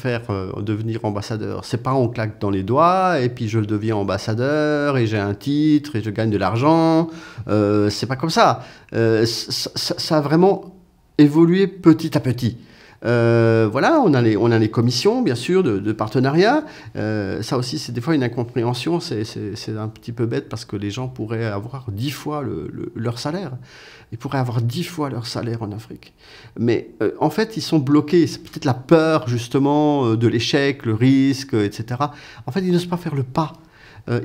devenir ambassadeur. C'est pas on claque dans les doigts et puis je deviens ambassadeur et j'ai un titre et je gagne de l'argent. C'est pas comme ça. Ça a vraiment évolué petit à petit. Voilà, on a les commissions, bien sûr, de partenariat. Ça aussi, c'est des fois une incompréhension. C'est un petit peu bête parce que les gens pourraient avoir 10 fois leur salaire. Ils pourraient avoir 10 fois leur salaire en Afrique. Mais en fait, ils sont bloqués. C'est peut-être la peur, justement, de l'échec, le risque, etc. En fait, ils n'osent pas faire le pas.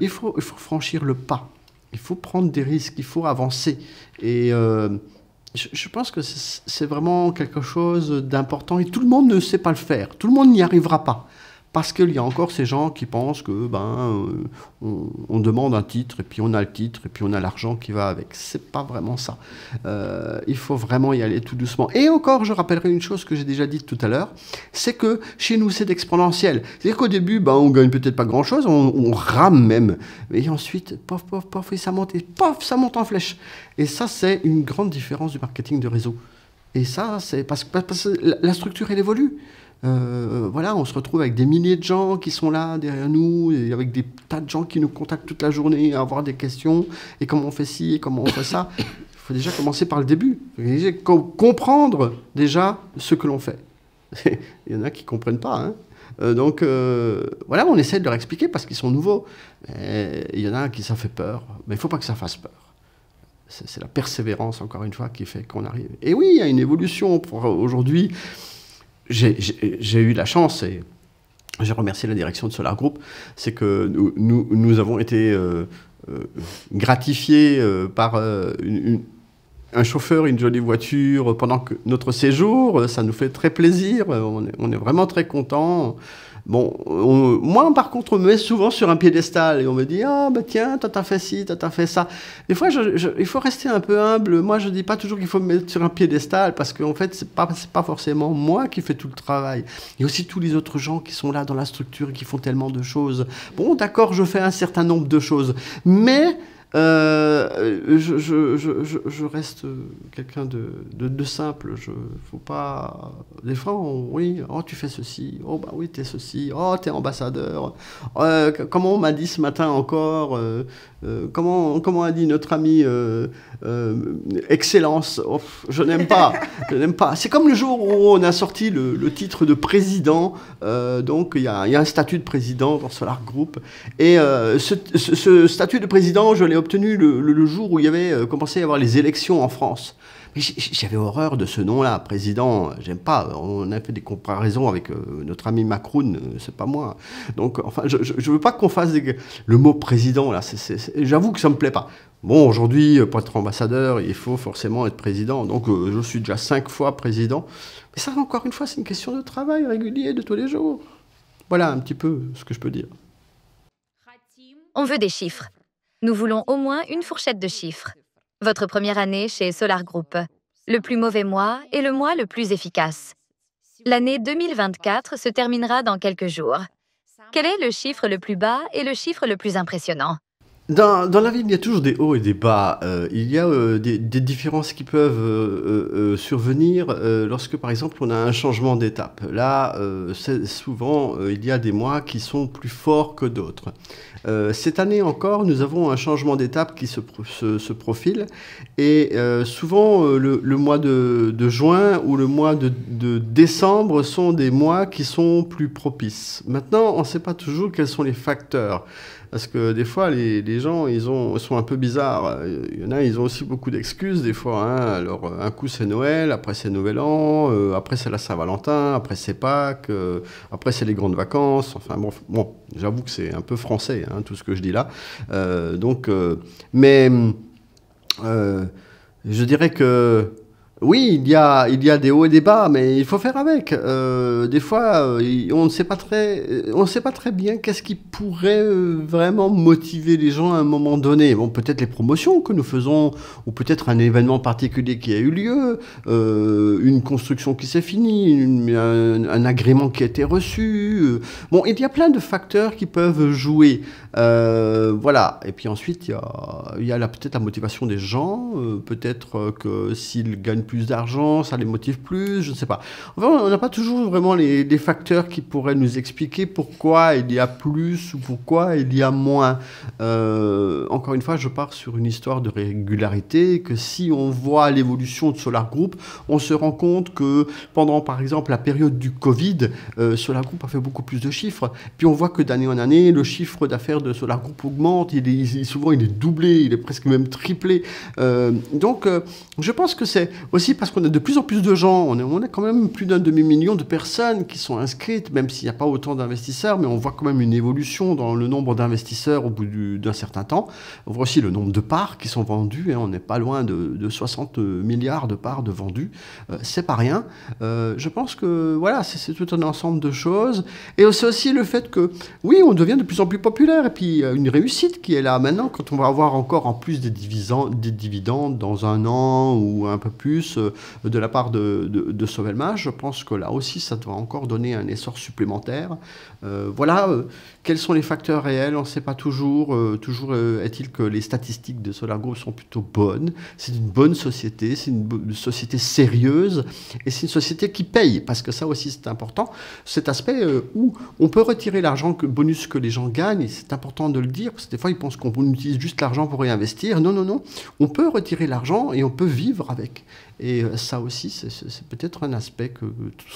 Il faut franchir le pas. Il faut prendre des risques. Il faut avancer. Et je pense que c'est vraiment quelque chose d'important. Et tout le monde ne sait pas le faire. Tout le monde n'y arrivera pas. Parce qu'il y a encore ces gens qui pensent que on demande un titre et puis on a le titre et puis on a l'argent qui va avec. C'est pas vraiment ça. Il faut vraiment y aller tout doucement. Et encore, je rappellerai une chose que j'ai déjà dite tout à l'heure, c'est que chez nous c'est exponentiel. C'est-à-dire qu'au début, on gagne peut-être pas grand-chose, on rame même. Et ensuite, pof, pof, pof, et ça monte en flèche. Et ça, c'est une grande différence du marketing de réseau. Et ça, c'est parce que la structure, elle évolue. Voilà, on se retrouve avec des milliers de gens qui sont là derrière nous, et avec des tas de gens qui nous contactent toute la journée à avoir des questions, et comment on fait ci, et comment on fait ça. Il faut déjà commencer par le début, comprendre déjà ce que l'on fait. Il y en a qui ne comprennent pas, hein. Donc voilà, on essaie de leur expliquer parce qu'ils sont nouveaux. Il y en a qui ça fait peur, mais il ne faut pas que ça fasse peur. C'est la persévérance, encore une fois, qui fait qu'on arrive. Et oui, il y a une évolution. Aujourd'hui, j'ai eu la chance, et j'ai remercié la direction de Solar Group, c'est que nous avons été gratifiés par un chauffeur, une jolie voiture pendant notre séjour. Ça nous fait très plaisir, on est vraiment très contents. Bon, moi, par contre, on me met souvent sur un piédestal et on me dit « Ah, bah tiens, toi, t'as fait ci, toi, t'as fait ça. » Des fois, il faut rester un peu humble. Moi, je dis pas toujours qu'il faut me mettre sur un piédestal parce qu'en fait, c'est pas forcément moi qui fais tout le travail. Il y a aussi tous les autres gens qui sont là dans la structure et qui font tellement de choses. Bon, d'accord, je fais un certain nombre de choses, mais je reste quelqu'un de simple. Faut pas. Des fois, oui, oh, tu fais ceci. Oh, bah oui, t'es ceci. Oh, t'es ambassadeur. Comment on m'a dit ce matin encore comment a dit notre ami Excellence. Oh, je n'aime pas. Je n'aime pas. C'est comme le jour où on a sorti le titre de président. Donc, il y a un statut de président dans Solar Group. Et ce statut de président, je l'ai obtenu le jour où il y avait commencé à y avoir les élections en France. Mais j'avais horreur de ce nom-là, président. J'aime pas. On a fait des comparaisons avec notre ami Macron, c'est pas moi. Donc, enfin, je veux pas qu'on fasse le mot président là. J'avoue que ça me plaît pas. Bon, aujourd'hui, pour être ambassadeur, il faut forcément être président. Donc, je suis déjà 5 fois président. Mais ça, encore une fois, c'est une question de travail régulier de tous les jours. Voilà un petit peu ce que je peux dire. On veut des chiffres. Nous voulons au moins une fourchette de chiffres. Votre première année chez Solar Group. Le plus mauvais mois et le mois le plus efficace. L'année 2024 se terminera dans quelques jours. Quel est le chiffre le plus bas et le chiffre le plus impressionnant? Dans la vie, il y a toujours des hauts et des bas. Il y a des différences qui peuvent survenir lorsque, par exemple, on a un changement d'étape. Là, souvent, il y a des mois qui sont plus forts que d'autres. Cette année encore, nous avons un changement d'étape qui se profile. Et souvent, le mois de juin ou le mois de décembre sont des mois qui sont plus propices. Maintenant, on ne sait pas toujours quels sont les facteurs. Parce que des fois, les gens, ils sont un peu bizarres. Il y en a, ils ont aussi beaucoup d'excuses des fois. Hein. Alors, un coup, c'est Noël, après, c'est Nouvel An, après, c'est la Saint-Valentin, après, c'est Pâques, après, c'est les grandes vacances. Enfin, bon j'avoue que c'est un peu français, hein, tout ce que je dis là. Mais je dirais que oui, il y a des hauts et des bas, mais il faut faire avec. Des fois, on ne sait pas très bien qu'est-ce qui pourrait vraiment motiver les gens à un moment donné. Bon, peut-être les promotions que nous faisons, ou peut-être un événement particulier qui a eu lieu, une construction qui s'est finie, un agrément qui a été reçu. Bon, il y a plein de facteurs qui peuvent jouer. Voilà. Et puis ensuite, il y a peut-être la motivation des gens. Peut-être que s'ils gagnent plus d'argent, ça les motive plus, je ne sais pas. Enfin, on n'a pas toujours vraiment les facteurs qui pourraient nous expliquer pourquoi il y a plus ou pourquoi il y a moins. Encore une fois, je pars sur une histoire de régularité, que si on voit l'évolution de Solar Group, on se rend compte que pendant, par exemple, la période du Covid, Solar Group a fait beaucoup plus de chiffres. Puis on voit que d'année en année, le chiffre d'affaires de Solar Group augmente, souvent il est doublé, il est presque même triplé. Donc, je pense que c'est aussi parce qu'on a de plus en plus de gens, on a quand même plus d'un demi-million de personnes qui sont inscrites, même s'il n'y a pas autant d'investisseurs, mais on voit quand même une évolution dans le nombre d'investisseurs au bout d'un certain temps. On voit aussi le nombre de parts qui sont vendues, hein, on n'est pas loin de 60 milliards de parts de vendus, c'est pas rien. Je pense que voilà, c'est tout un ensemble de choses. Et c'est aussi le fait que, oui, on devient de plus en plus populaire, et puis une réussite qui est là maintenant, quand on va avoir encore en plus des dividendes dans un an ou un peu plus de la part de Sovelma. Je pense que là aussi, ça doit encore donner un essor supplémentaire. Voilà, quels sont les facteurs réels, on ne sait pas toujours. Toujours est-il que les statistiques de Solar Group sont plutôt bonnes. C'est une bonne société, c'est une société sérieuse, et c'est une société qui paye, parce que ça aussi c'est important. Cet aspect où on peut retirer l'argent, bonus que les gens gagnent, c'est important de le dire, parce que des fois ils pensent qu'on utilise juste l'argent pour réinvestir. Non, non, non. On peut retirer l'argent et on peut vivre avec. Et ça aussi, c'est peut-être un aspect que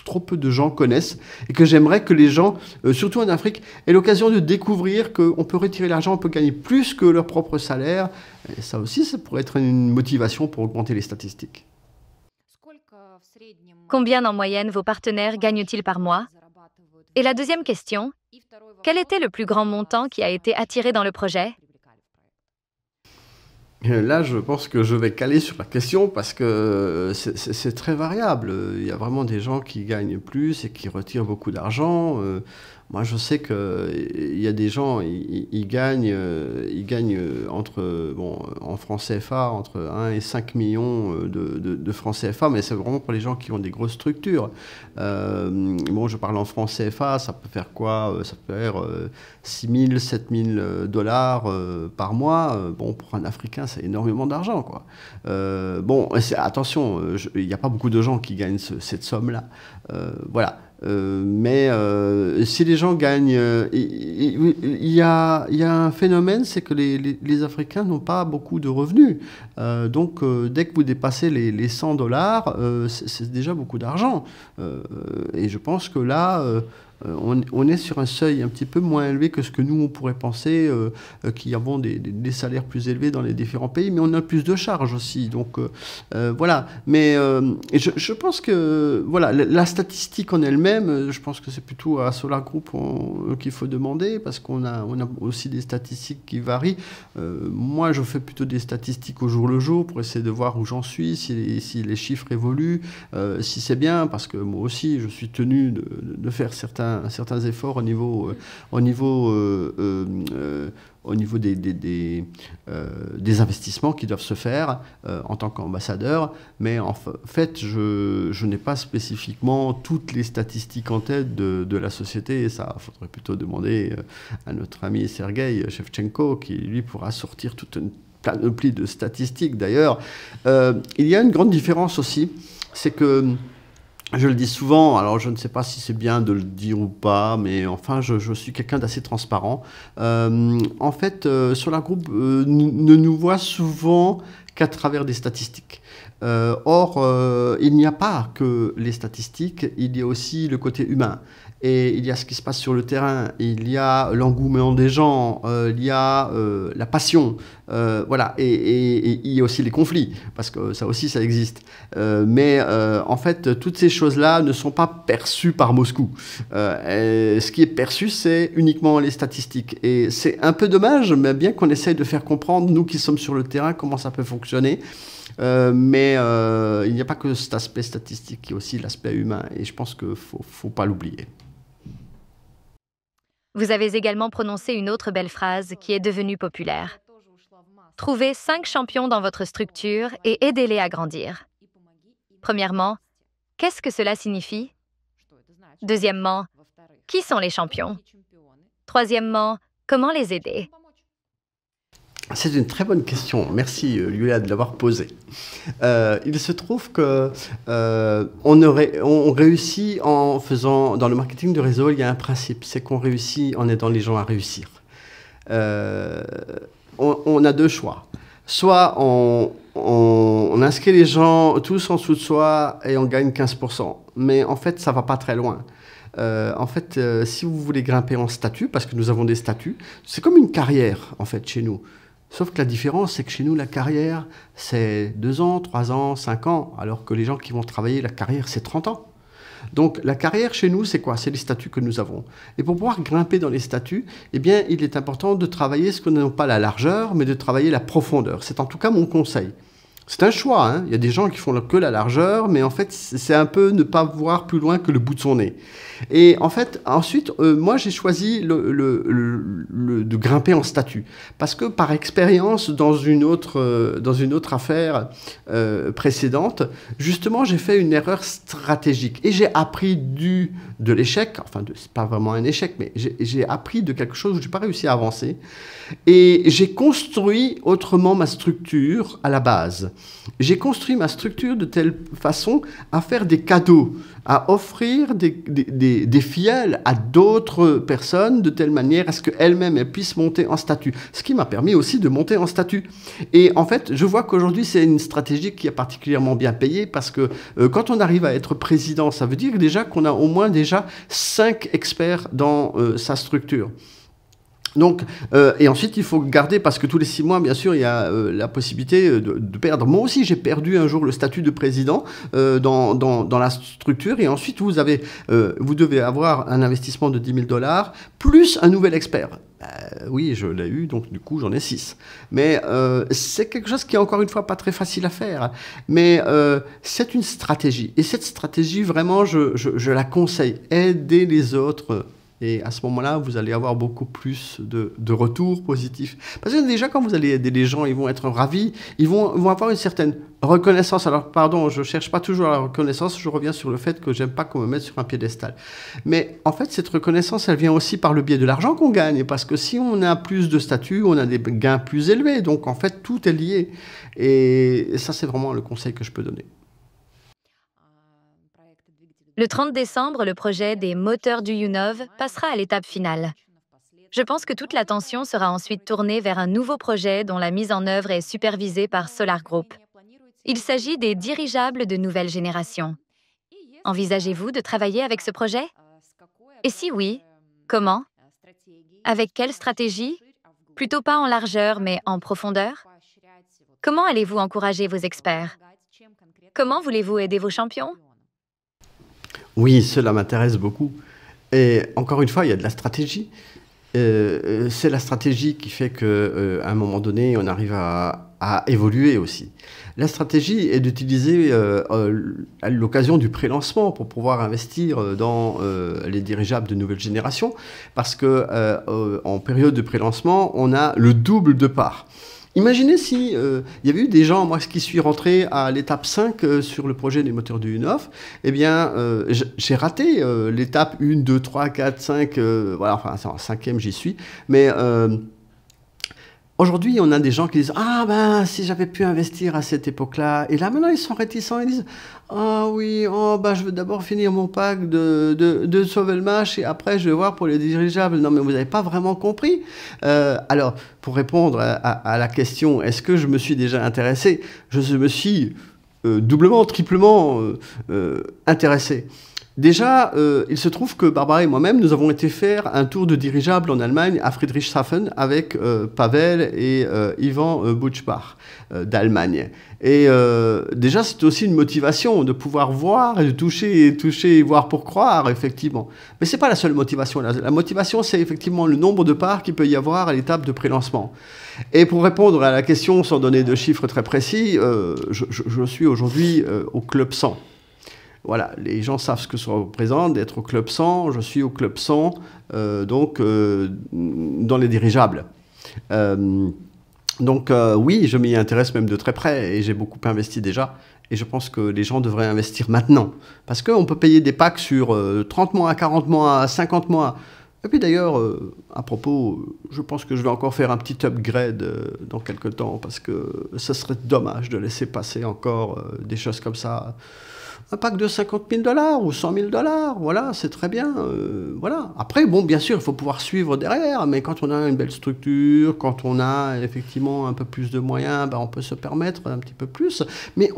trop peu de gens connaissent et que j'aimerais que les gens, surtout en Afrique, aient l'occasion de découvrir qu'on peut retirer l'argent, on peut gagner plus que leur propre salaire. Et ça aussi, ça pourrait être une motivation pour augmenter les statistiques. Combien en moyenne vos partenaires gagnent-ils par mois? Et la deuxième question, quel était le plus grand montant qui a été attiré dans le projet? Là, je pense que je vais caler sur la question parce que c'est très variable. Il y a vraiment des gens qui gagnent plus et qui retirent beaucoup d'argent. Moi, je sais qu'il y a des gens, ils gagnent entre, bon, en francs CFA, entre 1 et 5 millions de francs CFA, mais c'est vraiment pour les gens qui ont des grosses structures. Bon, je parle en francs CFA, ça peut faire quoi? Ça peut faire 6 000, 7 000 dollars par mois. Bon, pour un Africain, c'est énormément d'argent, quoi. Bon, attention, il n'y a pas beaucoup de gens qui gagnent cette somme-là. Voilà. Mais si les gens gagnent, il y a un phénomène, c'est que les Africains n'ont pas beaucoup de revenus. Donc, dès que vous dépassez les 100 dollars, c'est déjà beaucoup d'argent. Et je pense que là, on est sur un seuil un petit peu moins élevé que ce que nous, on pourrait penser, qui avons des salaires plus élevés dans les différents pays, mais on a plus de charges aussi. Donc, voilà. Mais je pense que voilà, la statistique en elle-même, je pense que c'est plutôt à Solar Group qu'il faut demander, parce qu'on a aussi des statistiques qui varient. Moi, je fais plutôt des statistiques au jour le jour pour essayer de voir où j'en suis, si les chiffres évoluent, si c'est bien, parce que moi aussi, je suis tenu de faire certains efforts au niveau des investissements qui doivent se faire en tant qu'ambassadeur. Mais en fait, je n'ai pas spécifiquement toutes les statistiques en tête de la société. Et ça, il faudrait plutôt demander à notre ami Sergueï Shevchenko, qui lui pourra sortir toute une panoplie de statistiques. D'ailleurs, il y a une grande différence aussi, c'est que je le dis souvent, alors je ne sais pas si c'est bien de le dire ou pas, mais enfin, je suis quelqu'un d'assez transparent. En fait, Solar Group ne nous voit souvent qu'à travers des statistiques. Or, il n'y a pas que les statistiques, il y a aussi le côté humain. Et il y a ce qui se passe sur le terrain, il y a l'engouement des gens, il y a la passion, voilà, et il y a aussi les conflits, parce que ça aussi, ça existe. Mais en fait, toutes ces choses-là ne sont pas perçues par Moscou. Ce qui est perçu, c'est uniquement les statistiques. Et c'est un peu dommage, mais bien qu'on essaye de faire comprendre, nous qui sommes sur le terrain, comment ça peut fonctionner. Mais il n'y a pas que cet aspect statistique, il y a aussi l'aspect humain, et je pense qu'il ne faut pas l'oublier. Vous avez également prononcé une autre belle phrase qui est devenue populaire. Trouvez 5 champions dans votre structure et aidez-les à grandir. Premièrement, qu'est-ce que cela signifie? Deuxièmement, qui sont les champions? Troisièmement, comment les aider? C'est une très bonne question. Merci, Yulia, de l'avoir posée. Il se trouve que on réussit en faisant... Dans le marketing de réseau, il y a un principe, c'est qu'on réussit en aidant les gens à réussir. On a deux choix. Soit on inscrit les gens tous en dessous de soi et on gagne 15%. Mais en fait, ça ne va pas très loin. En fait, si vous voulez grimper en statut, parce que nous avons des statuts, c'est comme une carrière, en fait, chez nous. Sauf que la différence, c'est que chez nous, la carrière, c'est 2 ans, 3 ans, 5 ans, alors que les gens qui vont travailler, la carrière, c'est 30 ans. Donc, la carrière chez nous, c'est quoi? C'est les statuts que nous avons. Et pour pouvoir grimper dans les statuts, eh bien, il est important de travailler ce qu'on n'a pas la largeur, mais de travailler la profondeur. C'est en tout cas mon conseil. C'est un choix, hein. Il y a des gens qui font que la largeur, mais en fait, c'est un peu ne pas voir plus loin que le bout de son nez. Et en fait, ensuite, moi, j'ai choisi de grimper en statut. Parce que par expérience, dans une autre affaire précédente, justement, j'ai fait une erreur stratégique. Et j'ai appris de l'échec, enfin, c'est pas vraiment un échec, mais j'ai appris de quelque chose où je n'ai pas réussi à avancer. Et j'ai construit autrement ma structure à la base. J'ai construit ma structure de telle façon à faire des cadeaux, à offrir des filleuls à d'autres personnes de telle manière à ce qu'elles-mêmes puissent monter en statut. Ce qui m'a permis aussi de monter en statut. Et en fait, je vois qu'aujourd'hui, c'est une stratégie qui est particulièrement bien payée parce que quand on arrive à être président, ça veut dire déjà qu'on a au moins déjà 5 experts dans sa structure. Donc, et ensuite, il faut garder, parce que tous les 6 mois, bien sûr, il y a la possibilité de perdre. Moi aussi, j'ai perdu un jour le statut de président dans la structure, et ensuite, vous devez avoir un investissement de 10 000 $ plus un nouvel expert. Oui, je l'ai eu, donc du coup, j'en ai 6. Mais c'est quelque chose qui est encore une fois pas très facile à faire. Mais c'est une stratégie. Et cette stratégie, vraiment, je la conseille. Aider les autres. Et à ce moment-là, vous allez avoir beaucoup plus de retours positifs. Parce que déjà, quand vous allez aider les gens, ils vont être ravis, ils vont avoir une certaine reconnaissance. Alors, pardon, je ne cherche pas toujours la reconnaissance, je reviens sur le fait que j'aime pas qu'on me mette sur un piédestal. Mais en fait, cette reconnaissance, elle vient aussi par le biais de l'argent qu'on gagne. Parce que si on a plus de statut, on a des gains plus élevés. Donc, en fait, tout est lié. Et ça, c'est vraiment le conseil que je peux donner. Le 30 décembre, le projet des moteurs du Yunov passera à l'étape finale. Je pense que toute l'attention sera ensuite tournée vers un nouveau projet dont la mise en œuvre est supervisée par Solar Group. Il s'agit des dirigeables de nouvelle génération. Envisagez-vous de travailler avec ce projet? Et si oui, comment? Avec quelle stratégie? Plutôt pas en largeur, mais en profondeur? Comment allez-vous encourager vos experts? Comment voulez-vous aider vos champions? Oui, cela m'intéresse beaucoup. Et encore une fois, il y a de la stratégie. C'est la stratégie qui fait qu'à un moment donné, on arrive à évoluer aussi. La stratégie est d'utiliser l'occasion du pré-lancement pour pouvoir investir dans les dirigeables de nouvelle génération, parce qu'en période de pré-lancement, on a le double de parts. Imaginez si il y avait eu des gens, moi qui suis rentré à l'étape 5 sur le projet des moteurs du Yunov, eh bien j'ai raté l'étape 1, 2, 3, 4, 5, voilà, enfin en 5e j'y suis, mais aujourd'hui, on a des gens qui disent « Ah ben, si j'avais pu investir à cette époque-là » et là maintenant ils sont réticents, ils disent « Ah oui, oh, ben, je veux d'abord finir mon pack de Sovelmash et après je vais voir pour les dirigeables. » Non mais vous n'avez pas vraiment compris. Alors, pour répondre à la question « Est-ce que je me suis déjà intéressé ?» Je me suis doublement, triplement intéressé. Déjà, il se trouve que Barbara et moi-même, nous avons été faire un tour de dirigeable en Allemagne, à Friedrichshafen, avec Pavel et Ivan Butschbach d'Allemagne. Et déjà, c'est aussi une motivation de pouvoir voir et de toucher et voir pour croire, effectivement. Mais ce n'est pas la seule motivation. La motivation, c'est effectivement le nombre de parts qu'il peut y avoir à l'étape de pré-lancement. Et pour répondre à la question, sans donner de chiffres très précis, je suis aujourd'hui au Club 100. Voilà, les gens savent ce que ça représente d'être au Club 100. Je suis au Club 100, donc dans les dirigeables. Oui, je m'y intéresse même de très près et j'ai beaucoup investi déjà. Et je pense que les gens devraient investir maintenant. Parce qu'on peut payer des packs sur 30 mois, 40 mois, 50 mois. Et puis d'ailleurs, à propos, je pense que je vais encore faire un petit upgrade dans quelques temps parce que ce serait dommage de laisser passer encore des choses comme ça. Un pack de 50 000 $ ou 100 000 $, voilà, c'est très bien. Voilà. Après, bon, bien sûr, il faut pouvoir suivre derrière, mais quand on a une belle structure, quand on a effectivement un peu plus de moyens, ben, on peut se permettre un petit peu plus. Mais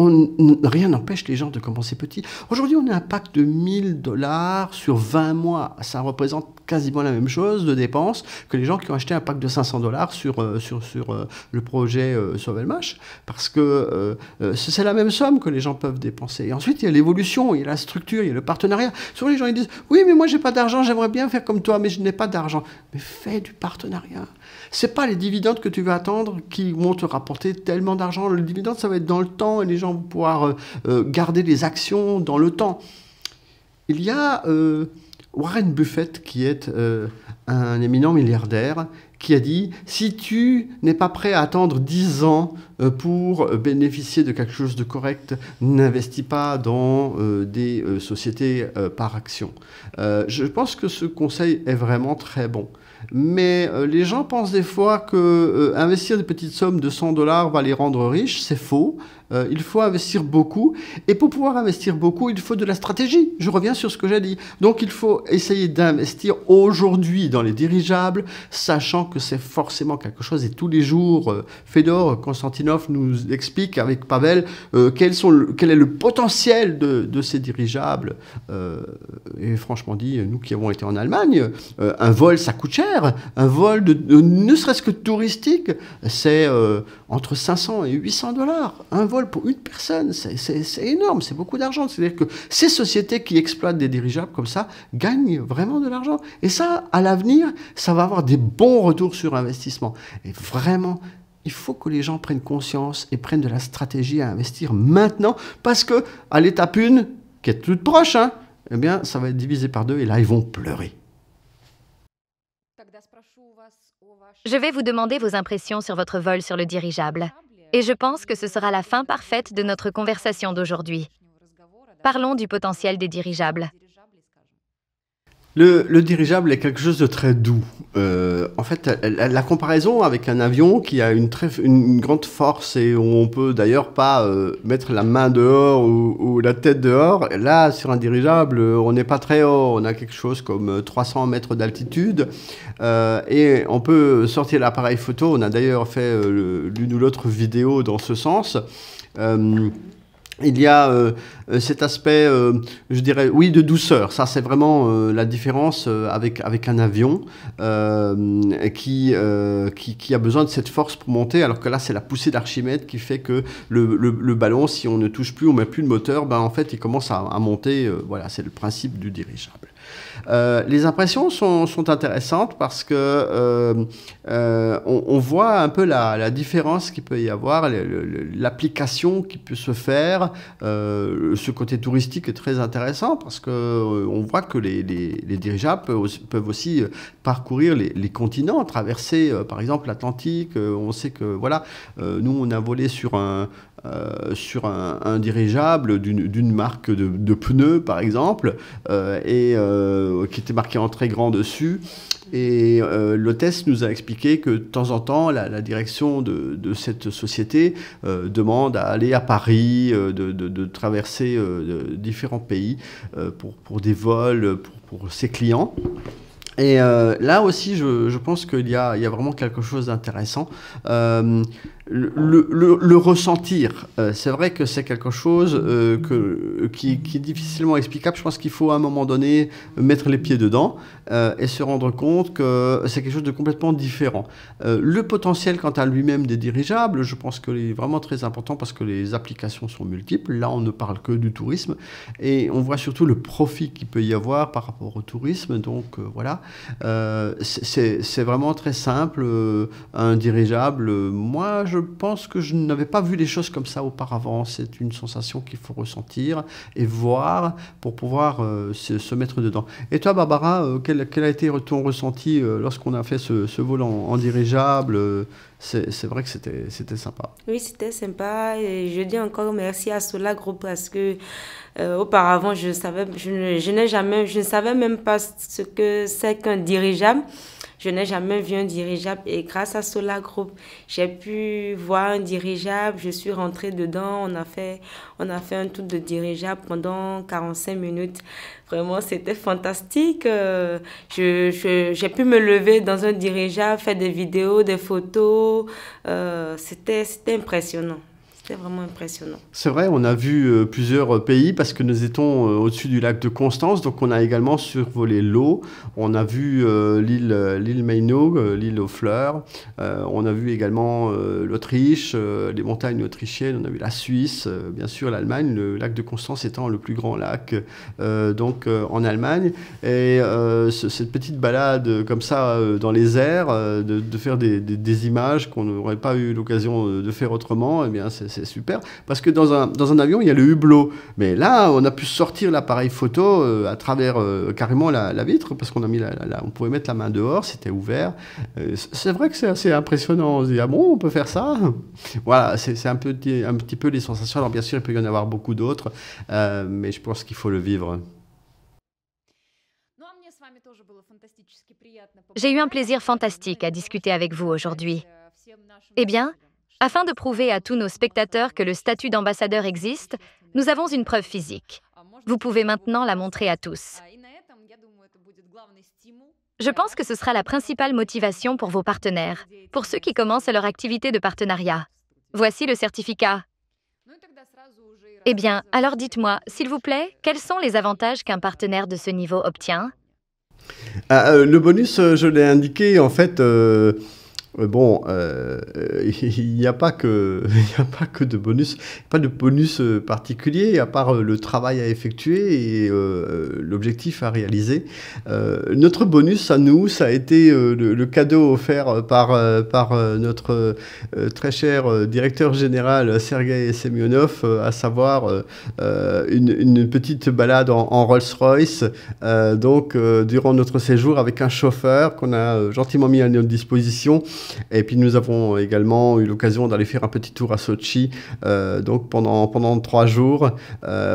rien n'empêche les gens de commencer petit. Aujourd'hui, on a un pack de 1 000 $ sur 20 mois. Ça représente quasiment la même chose de dépenses que les gens qui ont acheté un pack de 500 $ sur le projet Sovelmash, parce que c'est la même somme que les gens peuvent dépenser. Et ensuite, il y a l'évolution, il y a la structure, il y a le partenariat. Souvent, les gens ils disent « Oui, mais moi, j'ai pas d'argent, j'aimerais bien faire comme toi, mais je n'ai pas d'argent. » Mais fais du partenariat. C'est pas les dividendes que tu vas attendre qui vont te rapporter tellement d'argent. Le dividende, ça va être dans le temps et les gens vont pouvoir garder les actions dans le temps. Il y a Warren Buffett, qui est un éminent milliardaire, qui a dit « Si tu n'es pas prêt à attendre 10 ans pour bénéficier de quelque chose de correct, n'investis pas dans des sociétés par action. » Je pense que ce conseil est vraiment très bon. Mais les gens pensent des fois que investir des petites sommes de 100 $ va les rendre riches. C'est faux. Il faut investir beaucoup. Et pour pouvoir investir beaucoup, il faut de la stratégie. Je reviens sur ce que j'ai dit. Donc, il faut essayer d'investir aujourd'hui dans les dirigeables, sachant que c'est forcément quelque chose. Et tous les jours, Fedor Konstantinov nous explique avec Pavel quel est le potentiel de ces dirigeables. Et franchement dit, nous qui avons été en Allemagne, un vol, ça coûte cher. cher. Un vol, ne serait-ce que touristique, c'est entre 500 et 800 $. Un vol pour une personne, c'est énorme, c'est beaucoup d'argent. C'est-à-dire que ces sociétés qui exploitent des dirigeables comme ça gagnent vraiment de l'argent. Et ça, à l'avenir, ça va avoir des bons retours sur investissement. Et vraiment, il faut que les gens prennent conscience et prennent de la stratégie à investir maintenant, parce que à l'étape 1, qui est toute proche, hein, eh bien, ça va être divisé par 2 et là, ils vont pleurer. Je vais vous demander vos impressions sur votre vol sur le dirigeable. Et je pense que ce sera la fin parfaite de notre conversation d'aujourd'hui. Parlons du potentiel des dirigeables. Le dirigeable est quelque chose de très doux. En fait, la comparaison avec un avion qui a une grande force et où on peut d'ailleurs pas mettre la main dehors ou la tête dehors. Là, sur un dirigeable, on n'est pas très haut. On a quelque chose comme 300 mètres d'altitude et on peut sortir l'appareil photo. On a d'ailleurs fait l'une ou l'autre vidéo dans ce sens. Il y a cet aspect, je dirais, oui, de douceur. Ça, c'est vraiment la différence avec un avion qui a besoin de cette force pour monter, alors que là, c'est la poussée d'Archimède qui fait que le ballon, si on ne touche plus, on ne met plus de moteur, ben, en fait, il commence à monter. Voilà, c'est le principe du dirigeable. Les impressions sont intéressantes parce que on voit un peu la différence qu'il peut y avoir, l'application qui peut se faire. Ce côté touristique est très intéressant parce que on voit que les dirigeables peuvent aussi parcourir les continents, traverser par exemple l'Atlantique. On sait que voilà, nous on a volé sur un dirigeable d'une marque de pneus, par exemple, qui était marqué en très grand dessus. Et l'hôtesse nous a expliqué que de temps en temps, la direction de cette société demande à aller à Paris, de traverser différents pays pour des vols pour ses clients. Et là aussi, je pense qu'il y a vraiment quelque chose d'intéressant. Le ressentir, c'est vrai que c'est quelque chose qui est difficilement explicable. Je pense qu'il faut à un moment donné mettre les pieds dedans et se rendre compte que c'est quelque chose de complètement différent. Le potentiel quant à lui-même des dirigeables, je pense qu'il est vraiment très important parce que les applications sont multiples. Là, on ne parle que du tourisme et on voit surtout le profit qu'il peut y avoir par rapport au tourisme. Donc voilà, c'est vraiment très simple. Un dirigeable, moi, je pense que je n'avais pas vu les choses comme ça auparavant. C'est une sensation qu'il faut ressentir et voir pour pouvoir se mettre dedans. Et toi, Barbara, quel a été ton ressenti lorsqu'on a fait ce vol en dirigeable? C'est vrai que c'était sympa. Oui, c'était sympa. Et je dis encore merci à Solar Group parce que auparavant, je ne savais même pas ce que c'est qu'un dirigeable. Je n'ai jamais vu un dirigeable et grâce à Solar Group, j'ai pu voir un dirigeable. Je suis rentrée dedans. On a fait un tour de dirigeable pendant 45 minutes. Vraiment, c'était fantastique. J'ai pu me lever dans un dirigeable, faire des vidéos, des photos. C'était impressionnant. C'était vraiment impressionnant. C'est vrai, on a vu plusieurs pays parce que nous étions au-dessus du lac de Constance, donc on a également survolé l'eau. On a vu l'île Mainoog, l'île aux fleurs. On a vu également l'Autriche, les montagnes autrichiennes. On a vu la Suisse, bien sûr l'Allemagne, le lac de Constance étant le plus grand lac en Allemagne. Et cette petite balade comme ça dans les airs, de faire des images qu'on n'aurait pas eu l'occasion de faire autrement, eh bien c'est super, parce que dans un avion, il y a le hublot. Mais là, on a pu sortir l'appareil photo à travers carrément la vitre, parce qu'on a mis on pouvait mettre la main dehors, c'était ouvert. C'est vrai que c'est assez impressionnant. On se dit, ah bon, on peut faire ça? Voilà, c'est un petit peu les sensations. Alors bien sûr, il peut y en avoir beaucoup d'autres, mais je pense qu'il faut le vivre. J'ai eu un plaisir fantastique à discuter avec vous aujourd'hui. Eh bien, afin de prouver à tous nos spectateurs que le statut d'ambassadeur existe, nous avons une preuve physique. Vous pouvez maintenant la montrer à tous. Je pense que ce sera la principale motivation pour vos partenaires, pour ceux qui commencent leur activité de partenariat. Voici le certificat. Eh bien, alors dites-moi, s'il vous plaît, quels sont les avantages qu'un partenaire de ce niveau obtient? Le bonus, je l'ai indiqué, en fait, il n'y a pas que de bonus, pas de bonus particulier, à part le travail à effectuer et l'objectif à réaliser. Notre bonus à nous, ça a été le cadeau offert par notre très cher directeur général Sergueï Semyonov, à savoir une petite balade en Rolls-Royce, durant notre séjour avec un chauffeur qu'on a gentiment mis à notre disposition. Et puis nous avons également eu l'occasion d'aller faire un petit tour à Sochi, pendant 3 jours,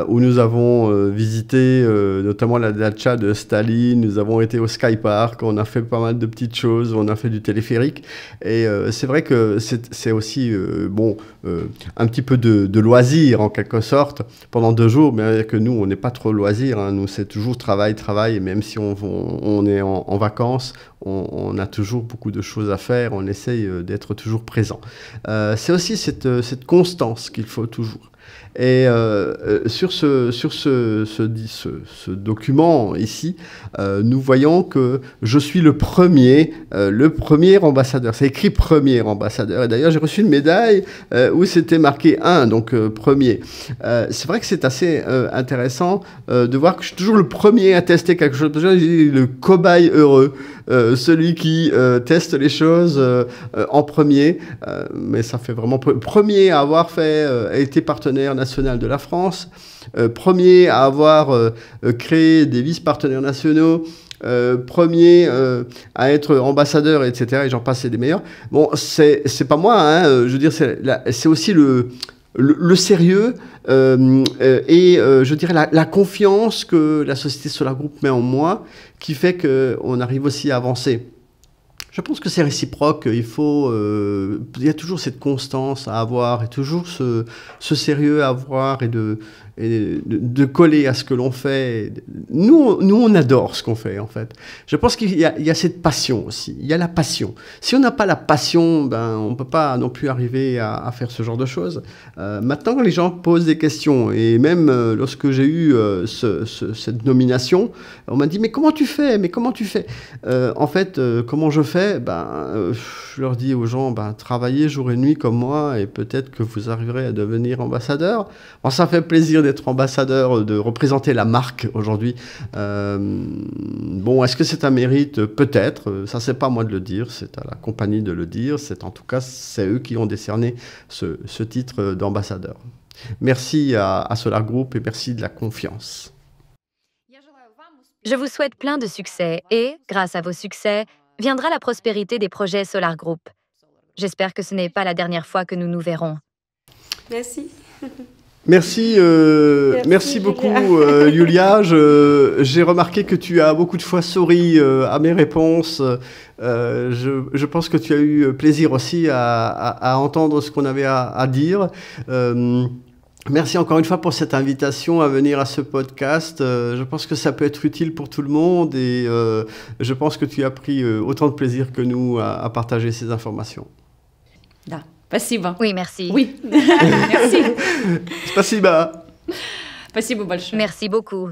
où nous avons visité notamment la datcha de Staline. Nous avons été au Sky Park, on a fait pas mal de petites choses, on a fait du téléphérique. Et c'est vrai que c'est aussi un petit peu de loisir en quelque sorte pendant 2 jours, mais que nous on n'est pas trop loisir, hein. Nous c'est toujours travail, et même si on est en vacances, on a toujours beaucoup de choses à faire, on essaye d'être toujours présent. C'est aussi cette constance qu'il faut toujours. Et sur ce document ici, nous voyons que je suis le premier ambassadeur. C'est écrit premier ambassadeur. Et d'ailleurs, j'ai reçu une médaille où c'était marqué 1, donc premier. C'est vrai que c'est assez intéressant de voir que je suis toujours le premier à tester quelque chose. J'ai le cobaye heureux, celui qui teste les choses en premier. Mais ça fait vraiment premier à avoir été partenaire national de la France, premier à avoir créé des vice-partenaires nationaux, premier à être ambassadeur, etc. Et j'en passe, c'est des meilleurs. Bon, c'est pas moi, hein, je veux dire, c'est aussi le sérieux je dirais la confiance que la société Solar Group met en moi, qui fait qu'on arrive aussi à avancer. Je pense que c'est réciproque, il y a toujours cette constance à avoir et toujours ce sérieux à avoir et de coller à ce que l'on fait. Nous, on adore ce qu'on fait, en fait. Je pense qu'il y a cette passion aussi. Il y a la passion. Si on n'a pas la passion, on ne peut pas non plus arriver à faire ce genre de choses. Maintenant, les gens posent des questions. Et même lorsque j'ai eu cette nomination, on m'a dit « Mais comment tu fais ? Mais comment tu fais ?» En fait, comment je fais ? Je leur dis aux gens, travaillez jour et nuit comme moi et peut-être que vous arriverez à devenir ambassadeur. Bon, ça fait plaisir d'être ambassadeur, de représenter la marque aujourd'hui. Est-ce que c'est un mérite ? Peut-être. Ça, c'est pas à moi de le dire, c'est à la compagnie de le dire. En tout cas, c'est eux qui ont décerné ce titre d'ambassadeur. Merci à Solar Group et merci de la confiance. Je vous souhaite plein de succès et, grâce à vos succès, viendra la prospérité des projets Solar Group. J'espère que ce n'est pas la dernière fois que nous nous verrons. Merci. Merci beaucoup, Yulia. J'ai remarqué que tu as beaucoup de fois souri à mes réponses. Je pense que tu as eu plaisir aussi à entendre ce qu'on avait à dire. Merci encore une fois pour cette invitation à venir à ce podcast. Je pense que ça peut être utile pour tout le monde et je pense que tu as pris autant de plaisir que nous à partager ces informations. Да, спасибо. Oui, merci. Oui, merci. Спасибо. Спасибо большое. Merci beaucoup.